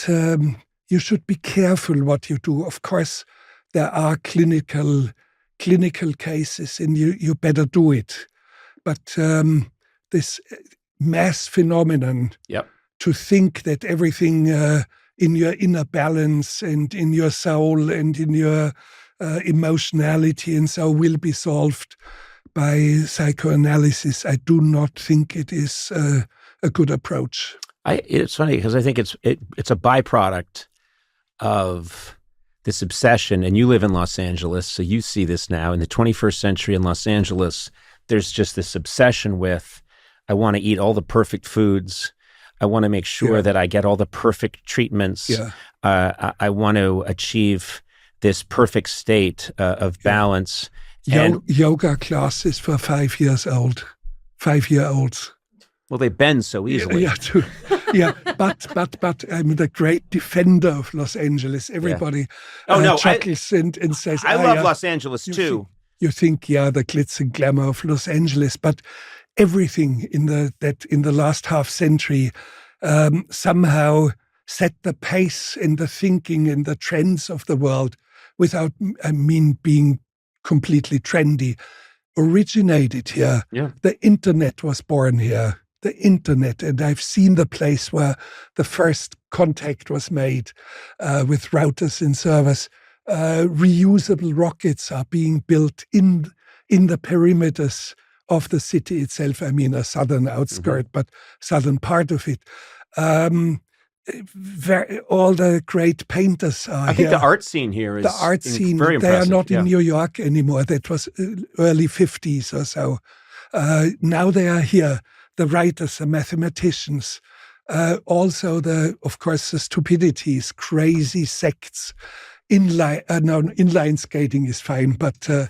you should be careful what you do. Of course, there are clinical cases, and you better do it. But this mass phenomenon, to think that everything in your inner balance and in your soul and in your emotionality and so will be solved by psychoanalysis, I do not think it is a good approach. It's funny because I think it's a byproduct of this obsession, and you live in Los Angeles, so you see this now. In the 21st century in Los Angeles, there's just this obsession with, I want to eat all the perfect foods. I want to make sure that I get all the perfect treatments. I want to achieve this perfect state of balance. Yoga classes for 5-year-olds. Well, they bend so easily. But I'm the great defender of Los Angeles. Everybody chuckles and says, I love Los Angeles too. You think, the glitz and glamour of Los Angeles, but everything in the last half century somehow set the pace and the thinking and the trends of the world without, being completely trendy, originated here. The internet was born here. The internet, and I've seen the place where the first contact was made with routers and servers. Reusable rockets are being built in the perimeters of the city itself. A southern outskirt, but southern part of it. All the great painters are I think the art scene here is the art scene. Very they are impressive. not in New York anymore. That was early 50s or so. Now they are here. The writers, the mathematicians, also of course, the stupidities, crazy sects. Inline skating is fine, but you're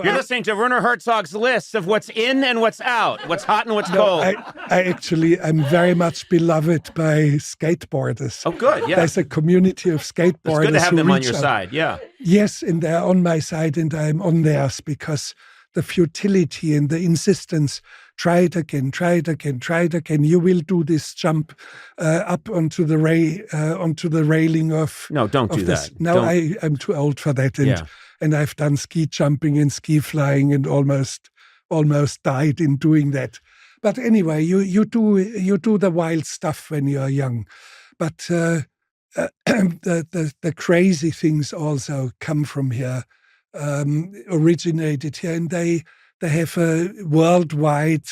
listening to Werner Herzog's list of what's in and what's out, what's hot and what's cold. I'm very much beloved by skateboarders. Oh, good. Yeah, there's a community of skateboarders. It's good to have them on your side. Yeah. Yes, and they're on my side, and I'm on theirs because the futility and the insistence. Try it again. You will do this jump up onto the railing of. No, don't do that. No, I'm too old for that, and I've done ski jumping and ski flying and almost died in doing that. But anyway, you do the wild stuff when you're young, but the crazy things also come from here, originated here, and they have worldwide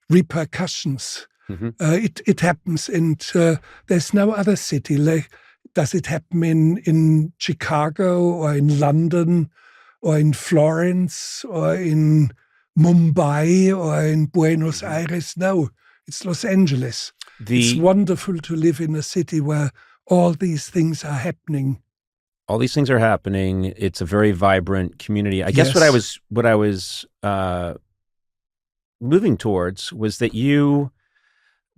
repercussions. It happens, and there's no other city. Does it happen in Chicago or in London or in Florence or in Mumbai or in Buenos Aires? No, it's Los Angeles. It's wonderful to live in a city where all these things are happening. All these things are happening. It's a very vibrant community. I guess what I was moving towards was that you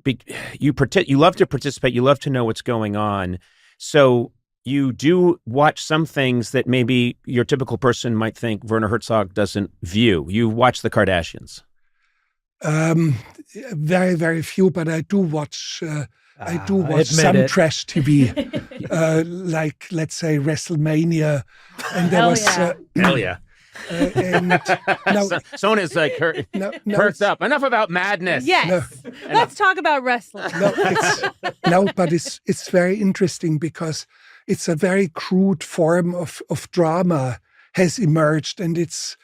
love to participate. You love to know what's going on. So you do watch some things that maybe your typical person might think Werner Herzog doesn't view. You watch the Kardashians. Very, very few, but I do watch. I do watch some trash TV, like, let's say, WrestleMania. And there was hell yeah. Sona's like perked up. Enough about madness. Yes. Let's talk about wrestling. But it's very interesting because it's a very crude form of drama has emerged, and it's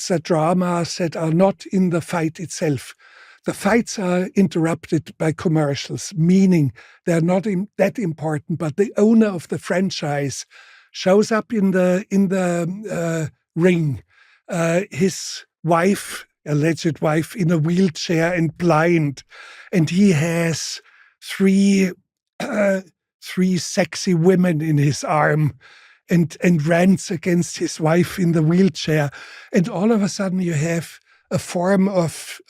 a drama that are not in the fight itself. The fights are interrupted by commercials, meaning they're not that important, but the owner of the franchise shows up in the ring. His wife, alleged wife, in a wheelchair and blind, and he has three three sexy women in his arm and rants against his wife in the wheelchair. And all of a sudden you have a form of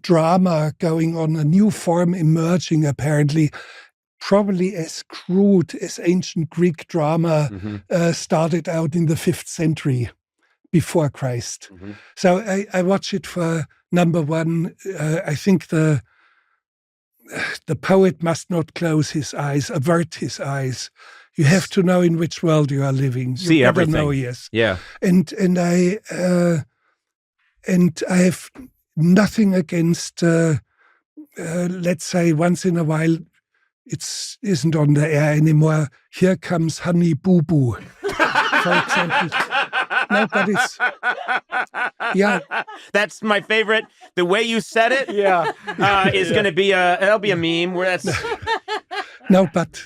drama going on, a new form emerging apparently, probably as crude as ancient Greek drama started out in the 5th century before Christ. So I watch it for, number one, I think the poet must not close his eyes, avert his eyes. You have to know in which world you are living. You See never everything. know, yes. Yeah. And I have nothing against, let's say, once in a while, it isn't on the air anymore. Here Comes Honey Boo Boo, for example. No, but it's, yeah. That's my favorite. The way you said it, is going to be that'll be a meme. Where that's no, but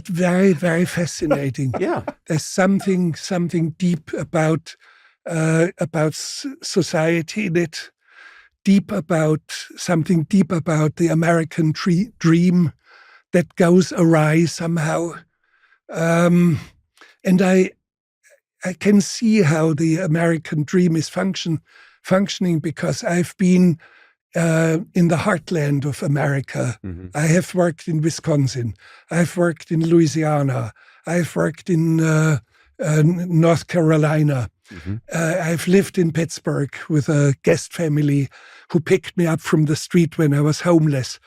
very, very fascinating. Yeah, there's something deep about society in it. Something deep about the American dream that goes awry somehow. And I can see how the American dream is functioning because I've been in the heartland of America. I have worked in Wisconsin. I've worked in Louisiana. I've worked in North Carolina. I've lived in Pittsburgh with a guest family who picked me up from the street when I was homeless.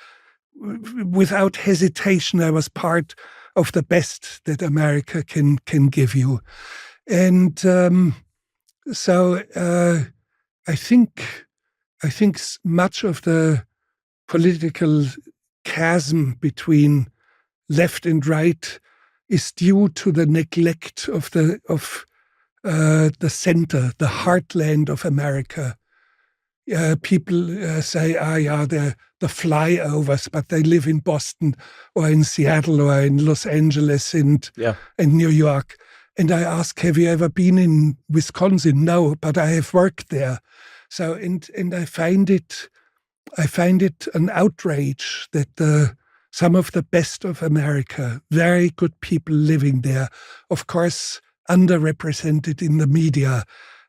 Without hesitation, I was part of the best that America can give you. And so I think much of the political chasm between left and right is due to the neglect of the center, the heartland of America. People say, they're the flyovers, but they live in Boston or in Seattle or in Los Angeles and New York. And I ask, have you ever been in Wisconsin? No, but I have worked there. So, and I find it an outrage that some of the best of America, very good people living there, of course, underrepresented in the media,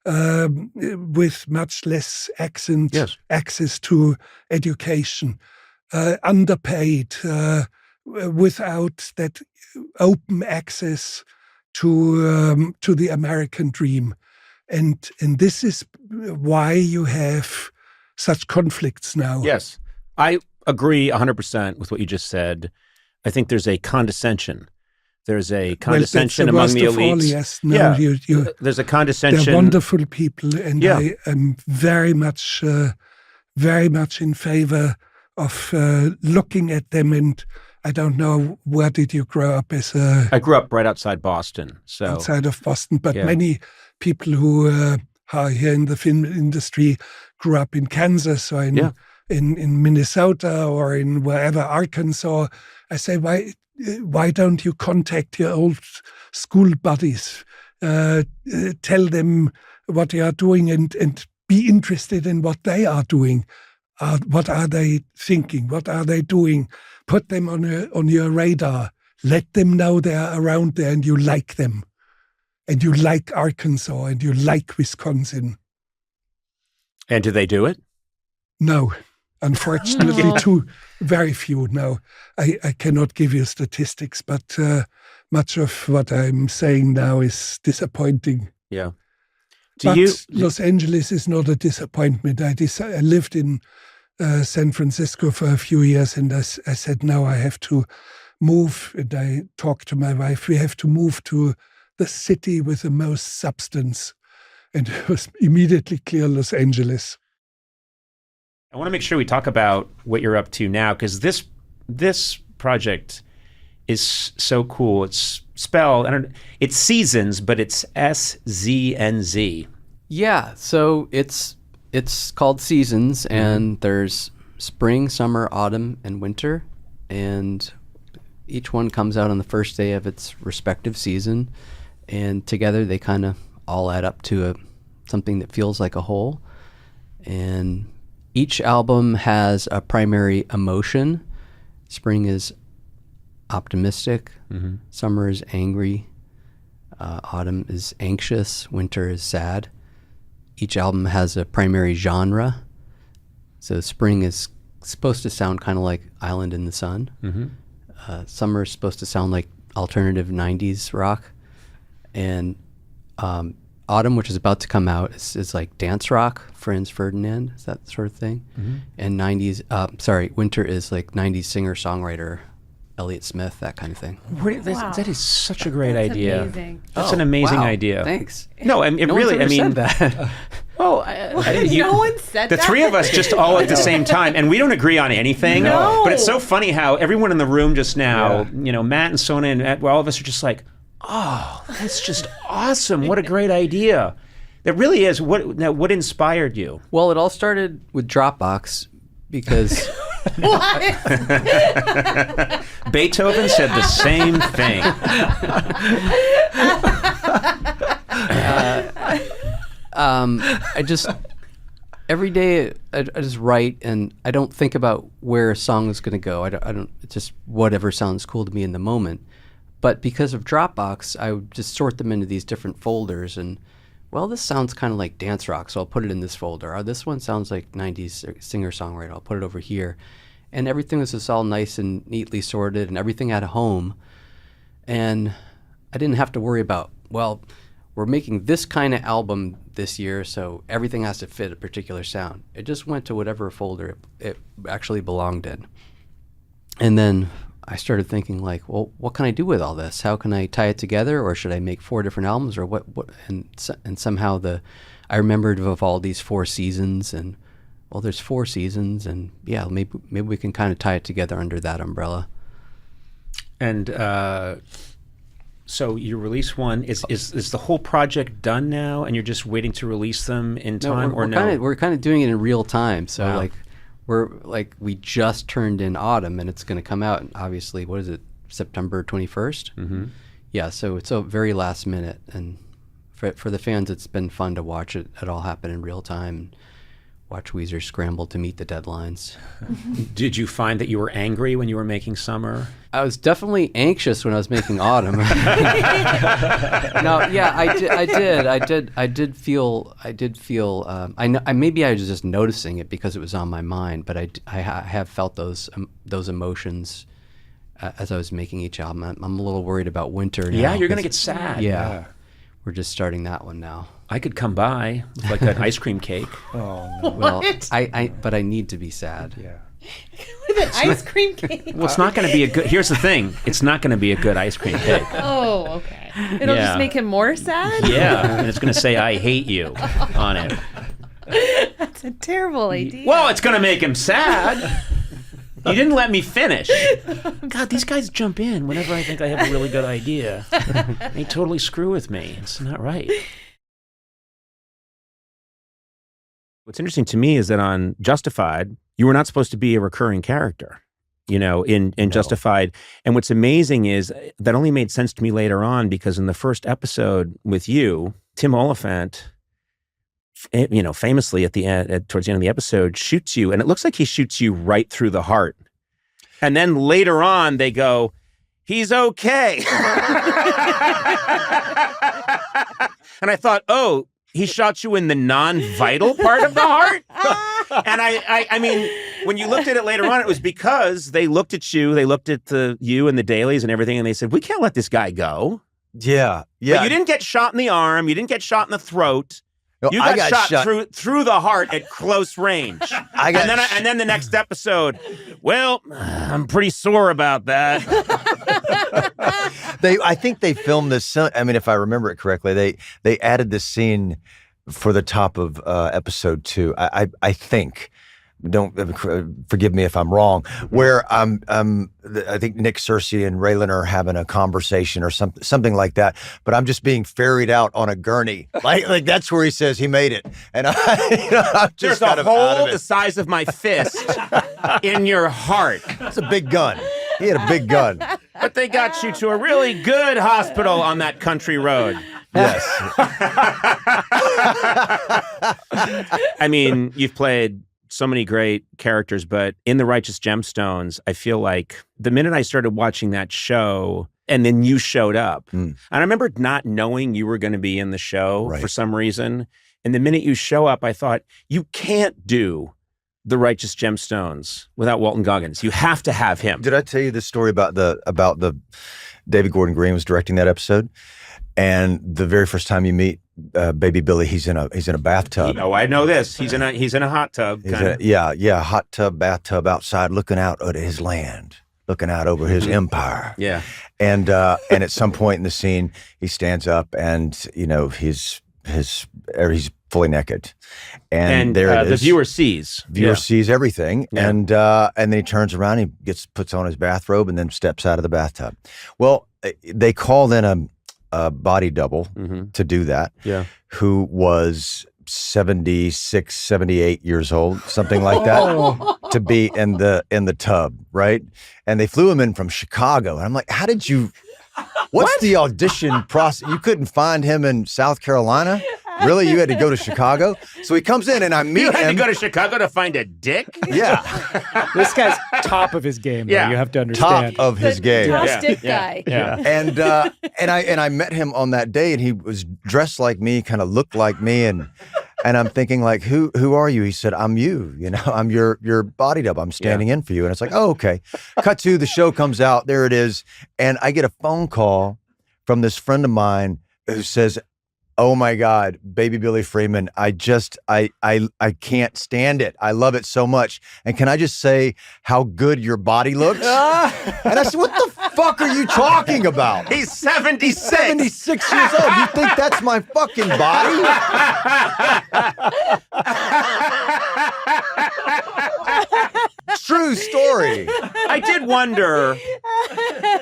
with much less access to education, underpaid, without that open access to the American dream. And this is why you have such conflicts now. Yes, I agree 100% with what you just said. I think there's a condescension. There's a condescension among the elites. All, yes. No, there's a condescension. They're wonderful people, and I am very much in favor of looking at them. And I don't know, where did you grow up as a... I grew up right outside Boston. So outside of Boston, but many people who are here in the film industry grew up in Kansas or in Minnesota or in wherever, Arkansas. I say, why don't you contact your old school buddies? Tell them what you are doing and be interested in what they are doing. What are they thinking? What are they doing? Put them on your radar. Let them know they are around there and you like them. And you like Arkansas and you like Wisconsin. And do they do it? No. Unfortunately, very few. No, I cannot give you statistics, but much of what I'm saying now is disappointing. Yeah. Los Angeles is not a disappointment. I lived in San Francisco for a few years, and I said, no, I have to move. And I talked to my wife. We have to move to the city with the most substance. And it was immediately clear, Los Angeles. I want to make sure we talk about what you're up to now, because this project is so cool. It's spelled, it's Seasons, but it's SZNZ. Yeah, so it's called Seasons, and there's spring, summer, autumn, and winter, and each one comes out on the first day of its respective season, and together they kind of all add up to something that feels like a whole. And each album has a primary emotion. Spring is optimistic. Summer is angry. Autumn is anxious. Winter is sad. Each album has a primary genre. So spring is supposed to sound kind of like Island in the Sun. Summer is supposed to sound like alternative 90s rock. And autumn, which is about to come out, is like dance rock, Franz Ferdinand, is that sort of thing. And winter is like 90s singer-songwriter, Elliott Smith, that kind of thing. That is such a great idea. Amazing. That's an amazing wow. idea. Thanks. No, I mean, No really, one's I ever mean, said that. well, No one said the that. three of us just all at the same time, and we don't agree on anything. No. But it's so funny how everyone in the room just now, Matt and Sona and all of us are just like, oh, that's just awesome. What a great idea. That really is. What inspired you? Well, it all started with Dropbox because Beethoven said the same thing. I just every day I just write, and I don't think about where a song is going to go. I don't. It's just whatever sounds cool to me in the moment. But because of Dropbox, I would just sort them into these different folders, and well, this sounds kind of like dance rock, so I'll put it in this folder. Or this one sounds like 90s singer-songwriter, I'll put it over here. And everything was just all nice and neatly sorted, and everything had a home. And I didn't have to worry about, well, we're making this kind of album this year, so everything has to fit a particular sound. It just went to whatever folder it actually belonged in. And then I started thinking, like, well, what can I do with all this? How can I tie it together, or should I make 4 different albums, or what? And somehow I remembered of all these 4 seasons, and well, there's 4 seasons, and yeah, maybe we can kind of tie it together under that umbrella. And so you release one. Is the whole project done now, and you're just waiting to release them in time, We're kind of doing it in real time. So we just turned in autumn, and it's going to come out. And obviously, what is it? September 21st. Yeah. So it's a very last minute, and for the fans, it's been fun to watch it all happen in real time. Watch Weezer scramble to meet the deadlines. Did you find that you were angry when you were making summer? I was definitely anxious when I was making autumn. No, yeah, I did feel. Maybe I was just noticing it because it was on my mind, but I have felt those emotions as I was making each album. I'm a little worried about winter now. Yeah, you're gonna get sad. Yeah. We're just starting that one now. I could come by with like an ice cream cake. Oh no! Well, but I need to be sad. Yeah. With an ice cream cake. Well, it's not going to be a good. Here's the thing: it's not going to be a good ice cream cake. Oh, okay. It'll just make him more sad. Yeah, and it's going to say "I hate you" on it. That's a terrible idea. Well, it's going to make him sad. You didn't let me finish. God, these guys jump in whenever I think I have a really good idea. They totally screw with me. It's not right. What's interesting to me is that on Justified, you were not supposed to be a recurring character, in Justified. And what's amazing is that only made sense to me later on, because in the first episode with you, Tim Oliphant, famously at the end, towards the end of the episode, shoots you, and it looks like he shoots you right through the heart. And then later on, they go, "He's okay." And I thought, oh, he shot you in the non-vital part of the heart? And I mean, when you looked at it later on, it was because they looked at you, they looked at you and the dailies and everything, and they said, we can't let this guy go. Yeah. But you didn't get shot in the arm, you didn't get shot in the throat. No, you got shot through the heart at close range. And then the next episode, well, I'm pretty sore about that. I think they filmed this. I mean, if I remember it correctly, they added this scene for the top of episode 2. I think. Don't forgive me if I'm wrong. Where I think Nick Cersei and Raylan are having a conversation or something like that. But I'm just being ferried out on a gurney. Like that's where he says he made it, and I'm just there's a hole the size of my fist in your heart. It's a big gun. He had a big gun. But they got you to a really good hospital on that country road. Yes. I mean, you've played so many great characters, but in The Righteous Gemstones, I feel like the minute I started watching that show, and then you showed up, and I remember not knowing you were going to be in the show for some reason. And the minute you show up, I thought, you can't do The Righteous Gemstones without Walton Goggins. You have to have him. Did I tell you the story about the David Gordon Green was directing that episode, and the very first time you meet Baby Billy, he's in a bathtub. Oh, I know this. He's in a hot tub. Hot tub, bathtub outside, looking out at his land, looking out over his empire. Yeah, and at some point in the scene, he stands up, and he's fully naked, and there it is. The viewer sees. Sees everything, and then he turns around, he puts on his bathrobe, and then steps out of the bathtub. Well, they called in a body double to do that. Yeah, who was 76, 78 years old, something like that, to be in the tub, right? And they flew him in from Chicago, and I'm like, how did you? What's the audition process? You couldn't find him in South Carolina? Really? You had to go to Chicago? So he comes in and I meet him. You had to go to Chicago to find a dick? Yeah. This guy's top of his game, though. You have to understand. Top of his game. Stick guy. Yeah. And I met him on that day, and he was dressed like me, kind of looked like me, and I'm thinking like, who are you? He said, I'm you. I'm your body double. I'm standing in for you. And it's like, oh, okay. Cut to the show comes out. There it is. And I get a phone call from this friend of mine who says, oh my God, Baby Billy Freeman, I can't stand it. I love it so much. And can I just say how good your body looks? And I said, what the fuck are you talking about? He's 76. He's 76 years old. You think that's my fucking body? True story. I did wonder,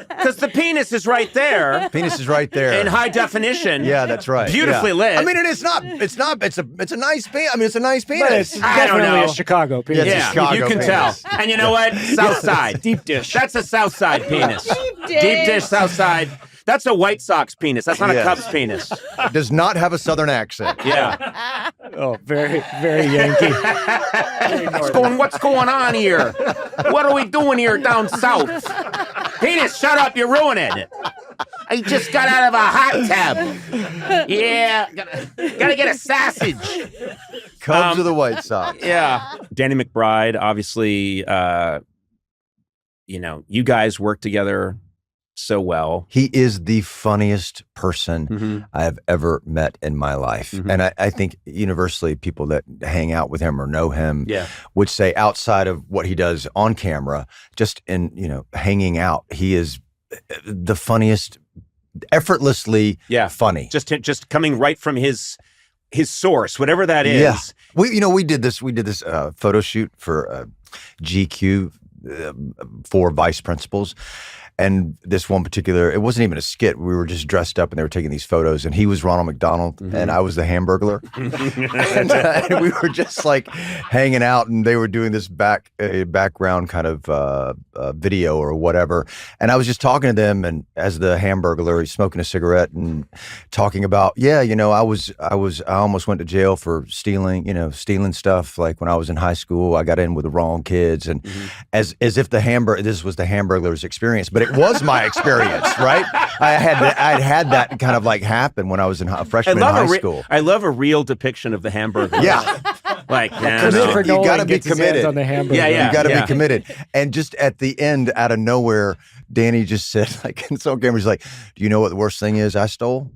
because the penis is right there. Penis is right there. In high definition. Yeah, that's right. Beautifully lit. I mean, it's a nice penis. I mean, it's a nice penis. But it's definitely a Chicago penis. Yeah, it's a Chicago you can penis. tell. And you know what? South side. Deep dish. That's a South side penis. Deep dish, South side. That's a White Sox penis. That's not a Cubs penis. It does not have a Southern accent. Yeah. Oh, very, very Yankee. What's going on here? What are we doing here down south? Penis, shut up. You're ruining it. I just got out of a hot tub. Yeah. Gotta get a sausage. Cubs of the White Sox. Yeah. Danny McBride, obviously, you guys work together so well. He is the funniest person I have ever met in my life. And I think universally people that hang out with him or know him would say outside of what he does on camera, just in, hanging out, he is the funniest, effortlessly funny. Just coming right from his source, whatever that is. Yeah. We did this photo shoot for GQ for vice principals. And this one particular, it wasn't even a skit. We were just dressed up and they were taking these photos, and he was Ronald McDonald and I was the Hamburglar. and we were just like hanging out, and they were doing this background kind of video or whatever. And I was just talking to them, and as the Hamburglar, he's smoking a cigarette and talking about, I almost went to jail for stealing stuff. Like when I was in high school, I got in with the wrong kids, and as if this was the Hamburglar's experience, but it was my experience, right? I'd had that kind of like happen when I was a freshman in high school. I love a real depiction of the Hamburglar. Yeah. Like, Christopher you Nolan got to be gets his hands committed. on the hamburger. You got to be committed. And just at the end, out of nowhere, Danny just said, like, in some cameras, like, do you know what the worst thing is I stole?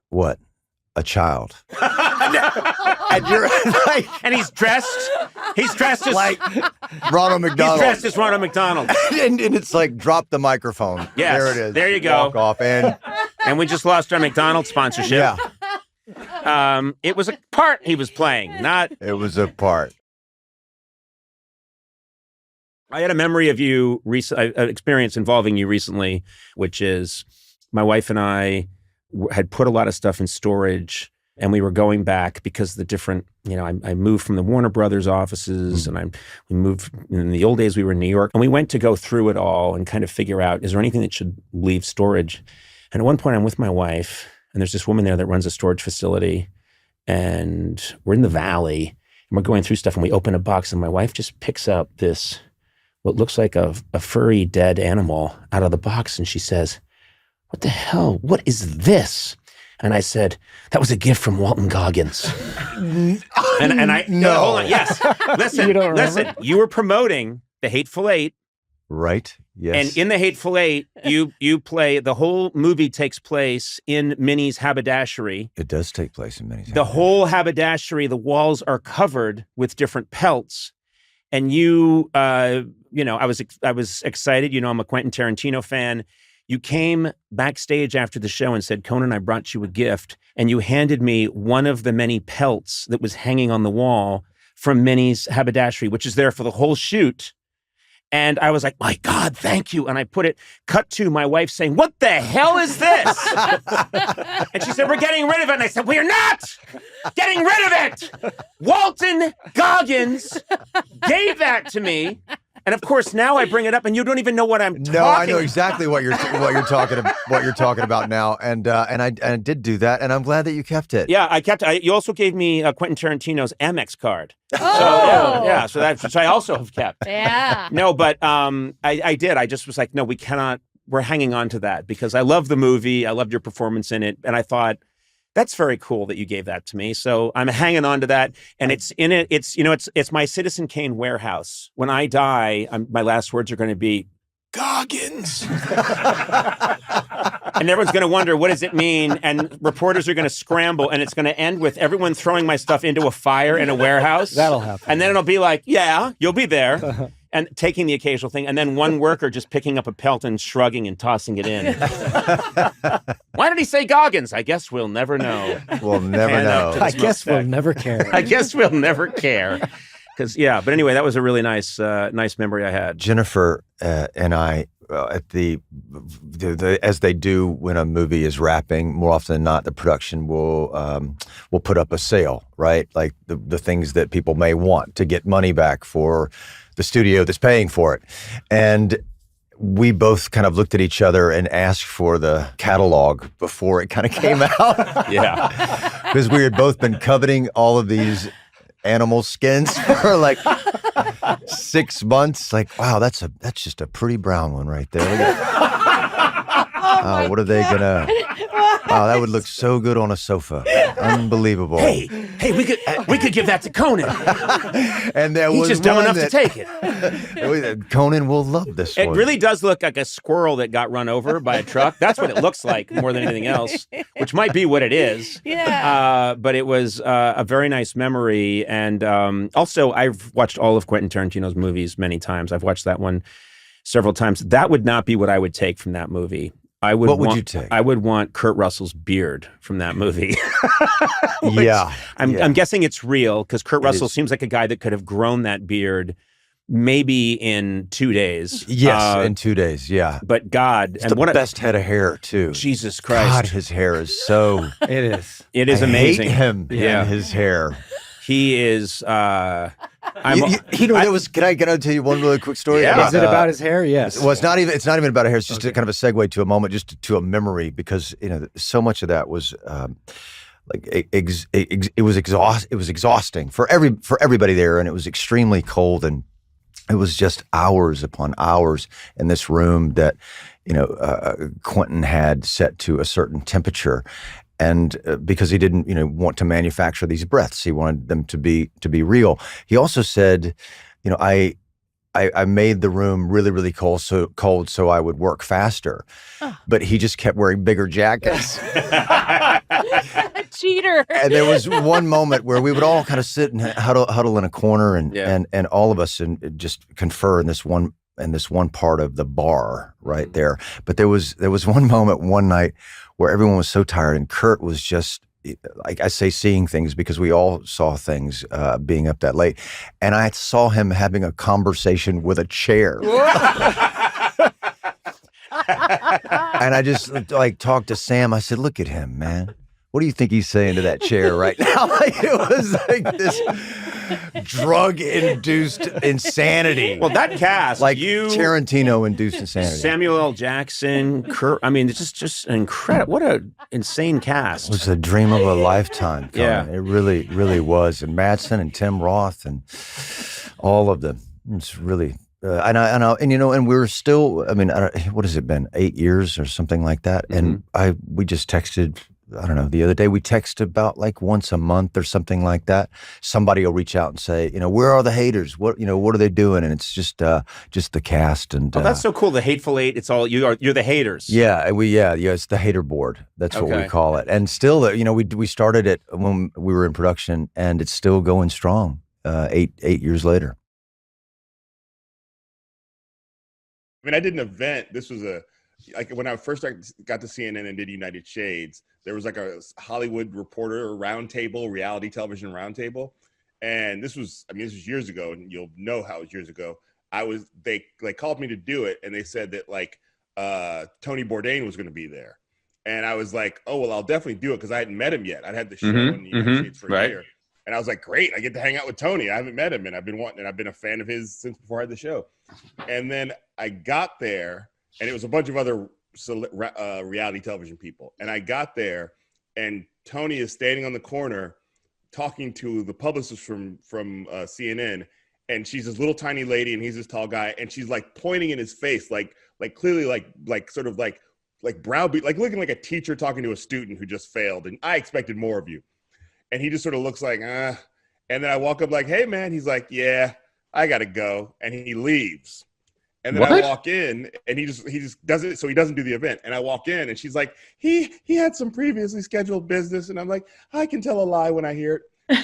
What? A child. And you're like, and he's dressed as like Ronald McDonald. He's dressed as Ronald McDonald. and it's like, drop the microphone. Yes, there it is. There you go. Walk off, and we just lost our McDonald's sponsorship. Yeah. It was a part he was playing, not. It was a part. I had a memory of you, an experience involving you recently, which is my wife and I had put a lot of stuff in storage, and we were going back because the different, I moved from the Warner Brothers offices, and we moved, in the old days we were in New York, and we went to go through it all and kind of figure out, is there anything that should leave storage? And at one point I'm with my wife, and there's this woman there that runs a storage facility, and we're in the valley, we're going through stuff, and we open a box, and my wife just picks up this, what looks like a furry dead animal out of the box, and she says, "What the hell? What is this?" And I said, "That was a gift from Walton Goggins." and I No. hold on, yes. Listen. You were promoting The Hateful Eight. Right. Yes. And in The Hateful Eight, you play, the whole movie takes place in Minnie's haberdashery. It does take place in Minnie's The whole haberdashery, the walls are covered with different pelts. And you know, I was excited. You know, I'm a Quentin Tarantino fan. You came backstage after the show and said, "Conan, I brought you a gift." And you handed me one of the many pelts that was hanging on the wall from Minnie's haberdashery, which is there for the whole shoot. And I was like, "My God, thank you." And I cut to my wife saying, "What the hell is this?" And she said, "We're getting rid of it." And I said, "We're not getting rid of it. Walton Goggins gave that to me." And of course, now I bring it up, and you don't even know what I'm talking about. No, I know exactly what you're talking about now, and I did do that, and I'm glad that you kept it. Yeah, I kept it. You also gave me Quentin Tarantino's Amex card. Oh, So that's which I also have kept. Yeah. No, but I did. I just was like, no, we cannot. We're hanging on to that because I love the movie. I loved your performance in it, and I thought, that's very cool that you gave that to me. So I'm hanging on to that. And it's in it. It's, you know, it's my Citizen Kane warehouse. When I die, my last words are going to be Goggins. And everyone's going to wonder, what does it mean? And reporters are going to scramble, and it's going to end with everyone throwing my stuff into a fire in a warehouse. That'll happen. And then it'll be like, yeah, you'll be there. And taking the occasional thing, and then one worker just picking up a pelt and shrugging and tossing it in. Why did he say Goggins? I guess we'll never know. We'll never know. I guess we'll never care. I guess we'll never care. Because but anyway, that was a really nice memory I had. Jennifer and I, at the as they do when a movie is wrapping, more often than not, the production will put up a sale, right? Like the things that people may want to get money back for the studio that's paying for it. And we both kind of looked at each other and asked for the catalog before it kind of came out. Yeah. Because we had both been coveting all of these animal skins for like 6 months. Like, wow, that's just a pretty brown one right there. Look at what are they gonna? Wow, that would look so good on a sofa. Unbelievable. Hey, we could give that to Conan. And there He's was just dumb one enough to that- take it. Conan will love this It one. really does look like a squirrel that got run over by a truck. That's what it looks like more than anything else, which might be what it is. Yeah. But it was a very nice memory. And also, I've watched all of Quentin Tarantino's movies many times. I've watched that one several times. That would not be what I would take from that movie. What would you take? I would want Kurt Russell's beard from that movie. Yeah. I'm guessing it's real because Kurt Russell seems like a guy that could have grown that beard maybe in 2 days. Yes, in 2 days, yeah. But God, It's the best head of hair, too. Jesus Christ. God, his hair is so... It is. It is I amazing. hate him Yeah. and his hair. He is... You know, there was. Can I tell you one really quick story? Yeah. Is it about his hair? Yes. Well, it's not even about a hair. It's just kind of a segue to a moment, just to a memory, because so much of that was it was exhausting for everybody there, and it was extremely cold, and it was just hours upon hours in this room that Quentin had set to a certain temperature. And because he didn't, want to manufacture these breaths, he wanted them to be real. He also said, I made the room really, really cold so I would work faster. Oh. But he just kept wearing bigger jackets. Cheater. And there was one moment where we would all kind of sit and huddle in a corner, and all of us and just confer in this one part of the bar right there. But there was one moment one night where everyone was so tired, and Kurt was just, like I say, seeing things, because we all saw things being up that late. And I saw him having a conversation with a chair. And I just talked to Sam. I said, "Look at him, man. What do you think he's saying to that chair right now?" It was like this. drug-induced insanity. Well, that cast, like you, Tarantino-induced insanity. Samuel L. Jackson, Kurt. I mean, it's just incredible. What an insane cast. It was a dream of a lifetime. Conan. Yeah. It really, really was. And Madsen and Tim Roth and all of them. It's really, and we're still, I mean, what has it been? 8 years or something like that. And we just texted, I don't know, the other day we text about like once a month or something like that. Somebody will reach out and say, where are the haters? What are they doing? And it's just the cast. And that's so cool. The Hateful Eight. It's all you're the haters. Yeah, it's the hater board. That's what we call it. And still, we started it when we were in production, and it's still going strong. 8 years later. I mean, I did an event. This was when I first got to CNN and did United Shades, there was like a Hollywood reporter roundtable, reality television roundtable. And this was years ago, and you'll know how it was years ago. They called me to do it, and they said that Tony Bourdain was going to be there. And I was like, oh, well, I'll definitely do it because I hadn't met him yet. I'd had the show in United Shades for a year. And I was like, great, I get to hang out with Tony. I haven't met him, and I've been a fan of his since before I had the show. And then I got there, and it was a bunch of other reality television people. And I got there, and Tony is standing on the corner talking to the publicist from CNN, and she's this little tiny lady, and he's this tall guy, and she's like pointing in his face, like clearly like sort of like browbeat, like looking like a teacher talking to a student who just failed, and I expected more of you. And he just sort of looks like, And then I walk up like, hey, man. He's like, yeah, I got to go. And he leaves. And then I walk in, and he just does it. So he doesn't do the event. And I walk in, and she's like, he had some previously scheduled business. And I'm like, I can tell a lie when I hear it. And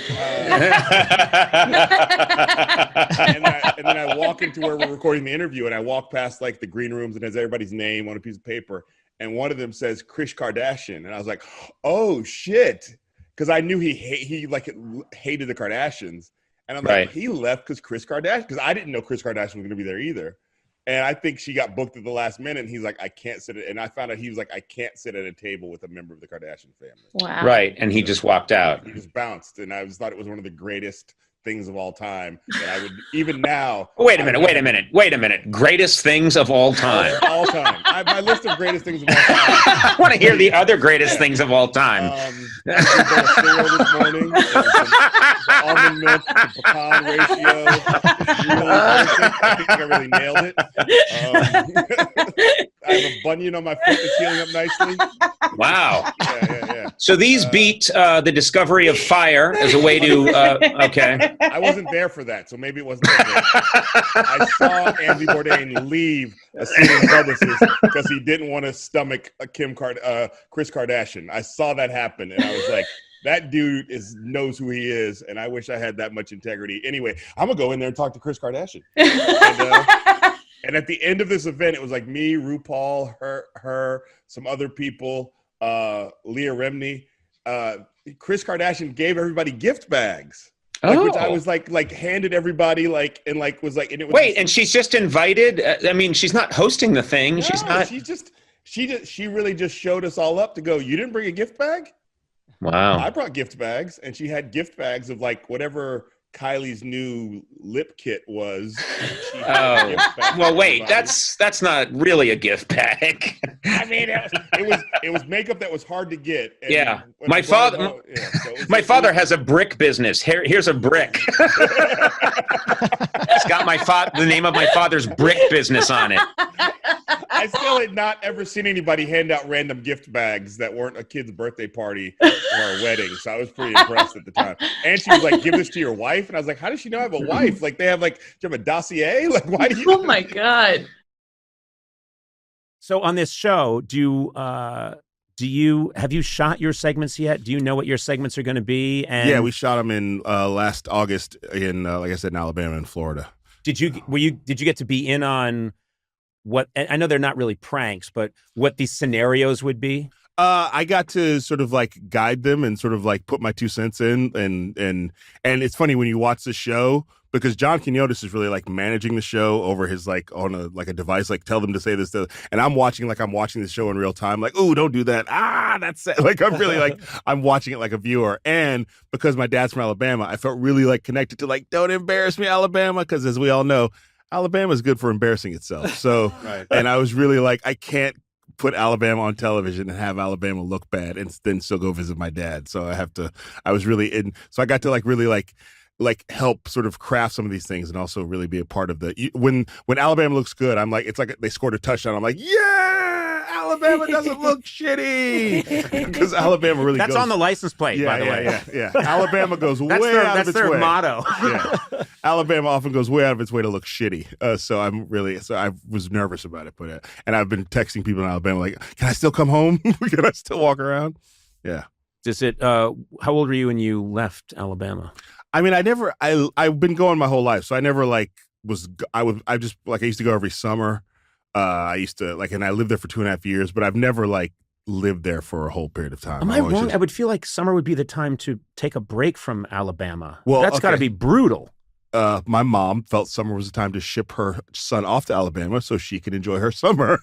then I walk into where we're recording the interview, and I walk past like the green rooms and has everybody's name on a piece of paper. And one of them says Kris Kardashian. And I was like, oh, shit. Because I knew he hated the Kardashians. And I'm like, he left because Kris Kardashian, because I didn't know Kris Kardashian was going to be there either. And I think she got booked at the last minute, and he's like, I can't sit at, and I found out he was like, I can't sit at a table with a member of the Kardashian family. Wow. Right. And he just walked out. He just bounced. And I thought it was one of the greatest things of all time that I would, even now. Wait a minute. Greatest things of all time. All time. My list of greatest things of all time. I want to hear the other greatest things of all time. I bought cereal this morning. The almond milk to pecan ratio. I think I really nailed it. I have a bunion on my foot that's healing up nicely. Wow. Yeah. So these beat the discovery of fire as a way to, okay. I wasn't there for that, so maybe it wasn't that great. I saw Anthony Bourdain leave a CNN publicist because he didn't want to stomach Kris Kardashian. I saw that happen, and I was like, that dude knows who he is, and I wish I had that much integrity. Anyway, I'm going to go in there and talk to Kris Kardashian. And at the end of this event, it was like me, RuPaul, her, some other people, Leah Remini. Kris Kardashian gave everybody gift bags. Which I was like handed everybody and it was. Wait, and she's just invited? I mean, she's not hosting the thing. No, she's not. She really just showed us all up to go, you didn't bring a gift bag? Wow. I brought gift bags, and she had gift bags of like whatever Kylie's new lip kit was. Well, wait, that's not really a gift bag. I mean, it was makeup that was hard to get. Yeah, my father has a brick business. Here's a brick. It's got the name of my father's brick business on it. I still had not ever seen anybody hand out random gift bags that weren't a kid's birthday party or a wedding. So I was pretty impressed at the time. And she was like, give this to your wife. And I was like, how does she know I have a wife? Like, do you have a dossier? Like, why do you? Oh my God. So on this show, have you shot your segments yet? Do you know what your segments are going to be? And yeah, we shot them in last August in, like I said, in Alabama and Florida. Did you get to be in on what, I know they're not really pranks, but what these scenarios would be? I got to sort of like guide them and sort of like put my 2 cents in, and it's funny when you watch the show because John Quinones is really like managing the show over his like on a device, like tell them to say this, and I'm watching the show in real time, like, oh, don't do that, that's it. Like I'm really like I'm watching it like a viewer, and because my dad's from Alabama, I felt really like connected to like don't embarrass me, Alabama, because as we all know, Alabama is good for embarrassing itself. So, right. And I was really like, I can't put Alabama on television and have Alabama look bad and then still go visit my dad. So I was really in, so I got to like really like help sort of craft some of these things and also really be a part of when Alabama looks good, I'm like, it's like they scored a touchdown. I'm like, yeah, Alabama doesn't look shitty, because Alabama really that's goes, on the license plate, by the way. Yeah. Alabama goes way out of its way. That's their motto. Yeah. Alabama often goes way out of its way to look shitty. So I was nervous about it, and I've been texting people in Alabama like, can I still come home? Can I still walk around? Yeah. How old were you when you left Alabama? I mean, I've been going my whole life, so I never like I used to go every summer. I used to and I lived there for 2.5 years, but I've never like lived there for a whole period of time. Am I wrong? I would feel like summer would be the time to take a break from Alabama. Well, that's got to be brutal. My mom felt summer was the time to ship her son off to Alabama so she could enjoy her summer.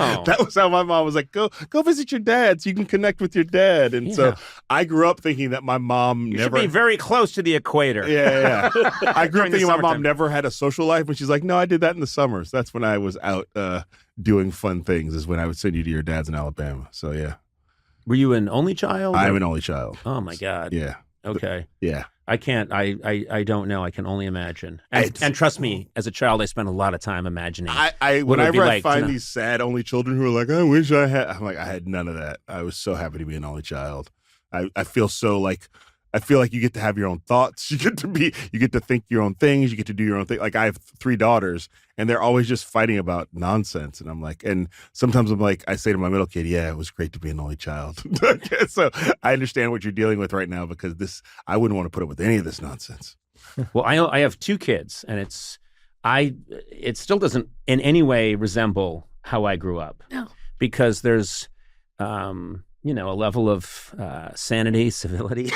Oh. That was how my mom was like, go visit your dad so you can connect with your dad. And so I grew up thinking that my mom should be very close to the equator. Yeah. I grew up thinking my mom never had a social life, and she's like, no, I did that in the summers. That's when I was out doing fun things, is when I would send you to your dad's in Alabama. So yeah. Were you an only child? I'm an only child. Oh my God. Yeah. Okay. Yeah. I can't. I don't know. I can only imagine. And trust me, as a child, I spent a lot of time imagining. Whenever I find these sad only children who are like, I wish I had. I'm like, I had none of that. I was so happy to be an only child. I feel so like. I feel like you get to have your own thoughts. You get to think your own things. You get to do your own thing. Like I have 3 daughters, and they're always just fighting about nonsense. And I'm like, and sometimes I'm like, I say to my middle kid, yeah, it was great to be an only child. So I understand what you're dealing with right now, because I wouldn't want to put up with any of this nonsense. Well, I have 2 kids, and it still doesn't in any way resemble how I grew up. No. Because there's, a level of sanity, civility,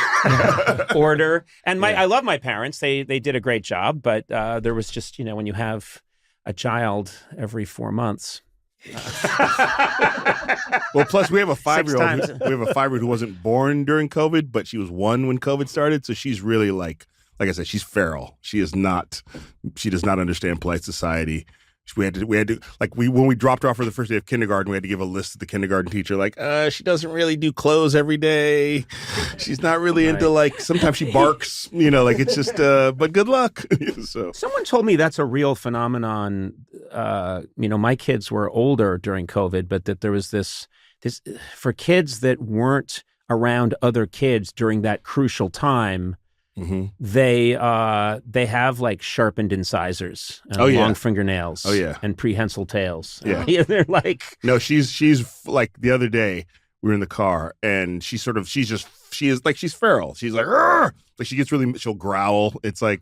order. And I love my parents. They did a great job, but there was just, when you have a child every 4 months. Well, plus we have a 5-year-old. We have a 5-year-old who wasn't born during COVID, but she was 1 when COVID started. So she's really like I said, she's feral. She does not understand polite society. We had to when we dropped her off for the first day of kindergarten, we had to give a list to the kindergarten teacher, like, she doesn't really do clothes every day. She's not really into sometimes she barks, it's just, but good luck. So someone told me that's a real phenomenon. My kids were older during COVID, but that there was this for kids that weren't around other kids during that crucial time. Mm-hmm. They have like sharpened incisors and long fingernails. And prehensile tails. They're like, no, she's like, the other day we were in the car and she's feral. She's like, argh! Like she'll growl. It's like,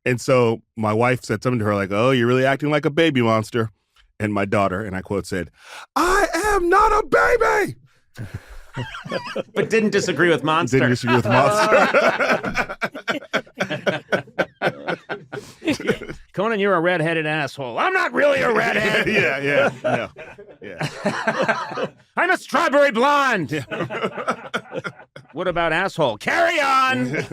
and so my wife said something to her like, oh, you're really acting like a baby monster. And my daughter, and I quote, said, I am not a baby. But didn't disagree with Monster. Conan, you're a redheaded asshole. I'm not really a redhead. Yeah. I'm a strawberry blonde. What about asshole? Carry on.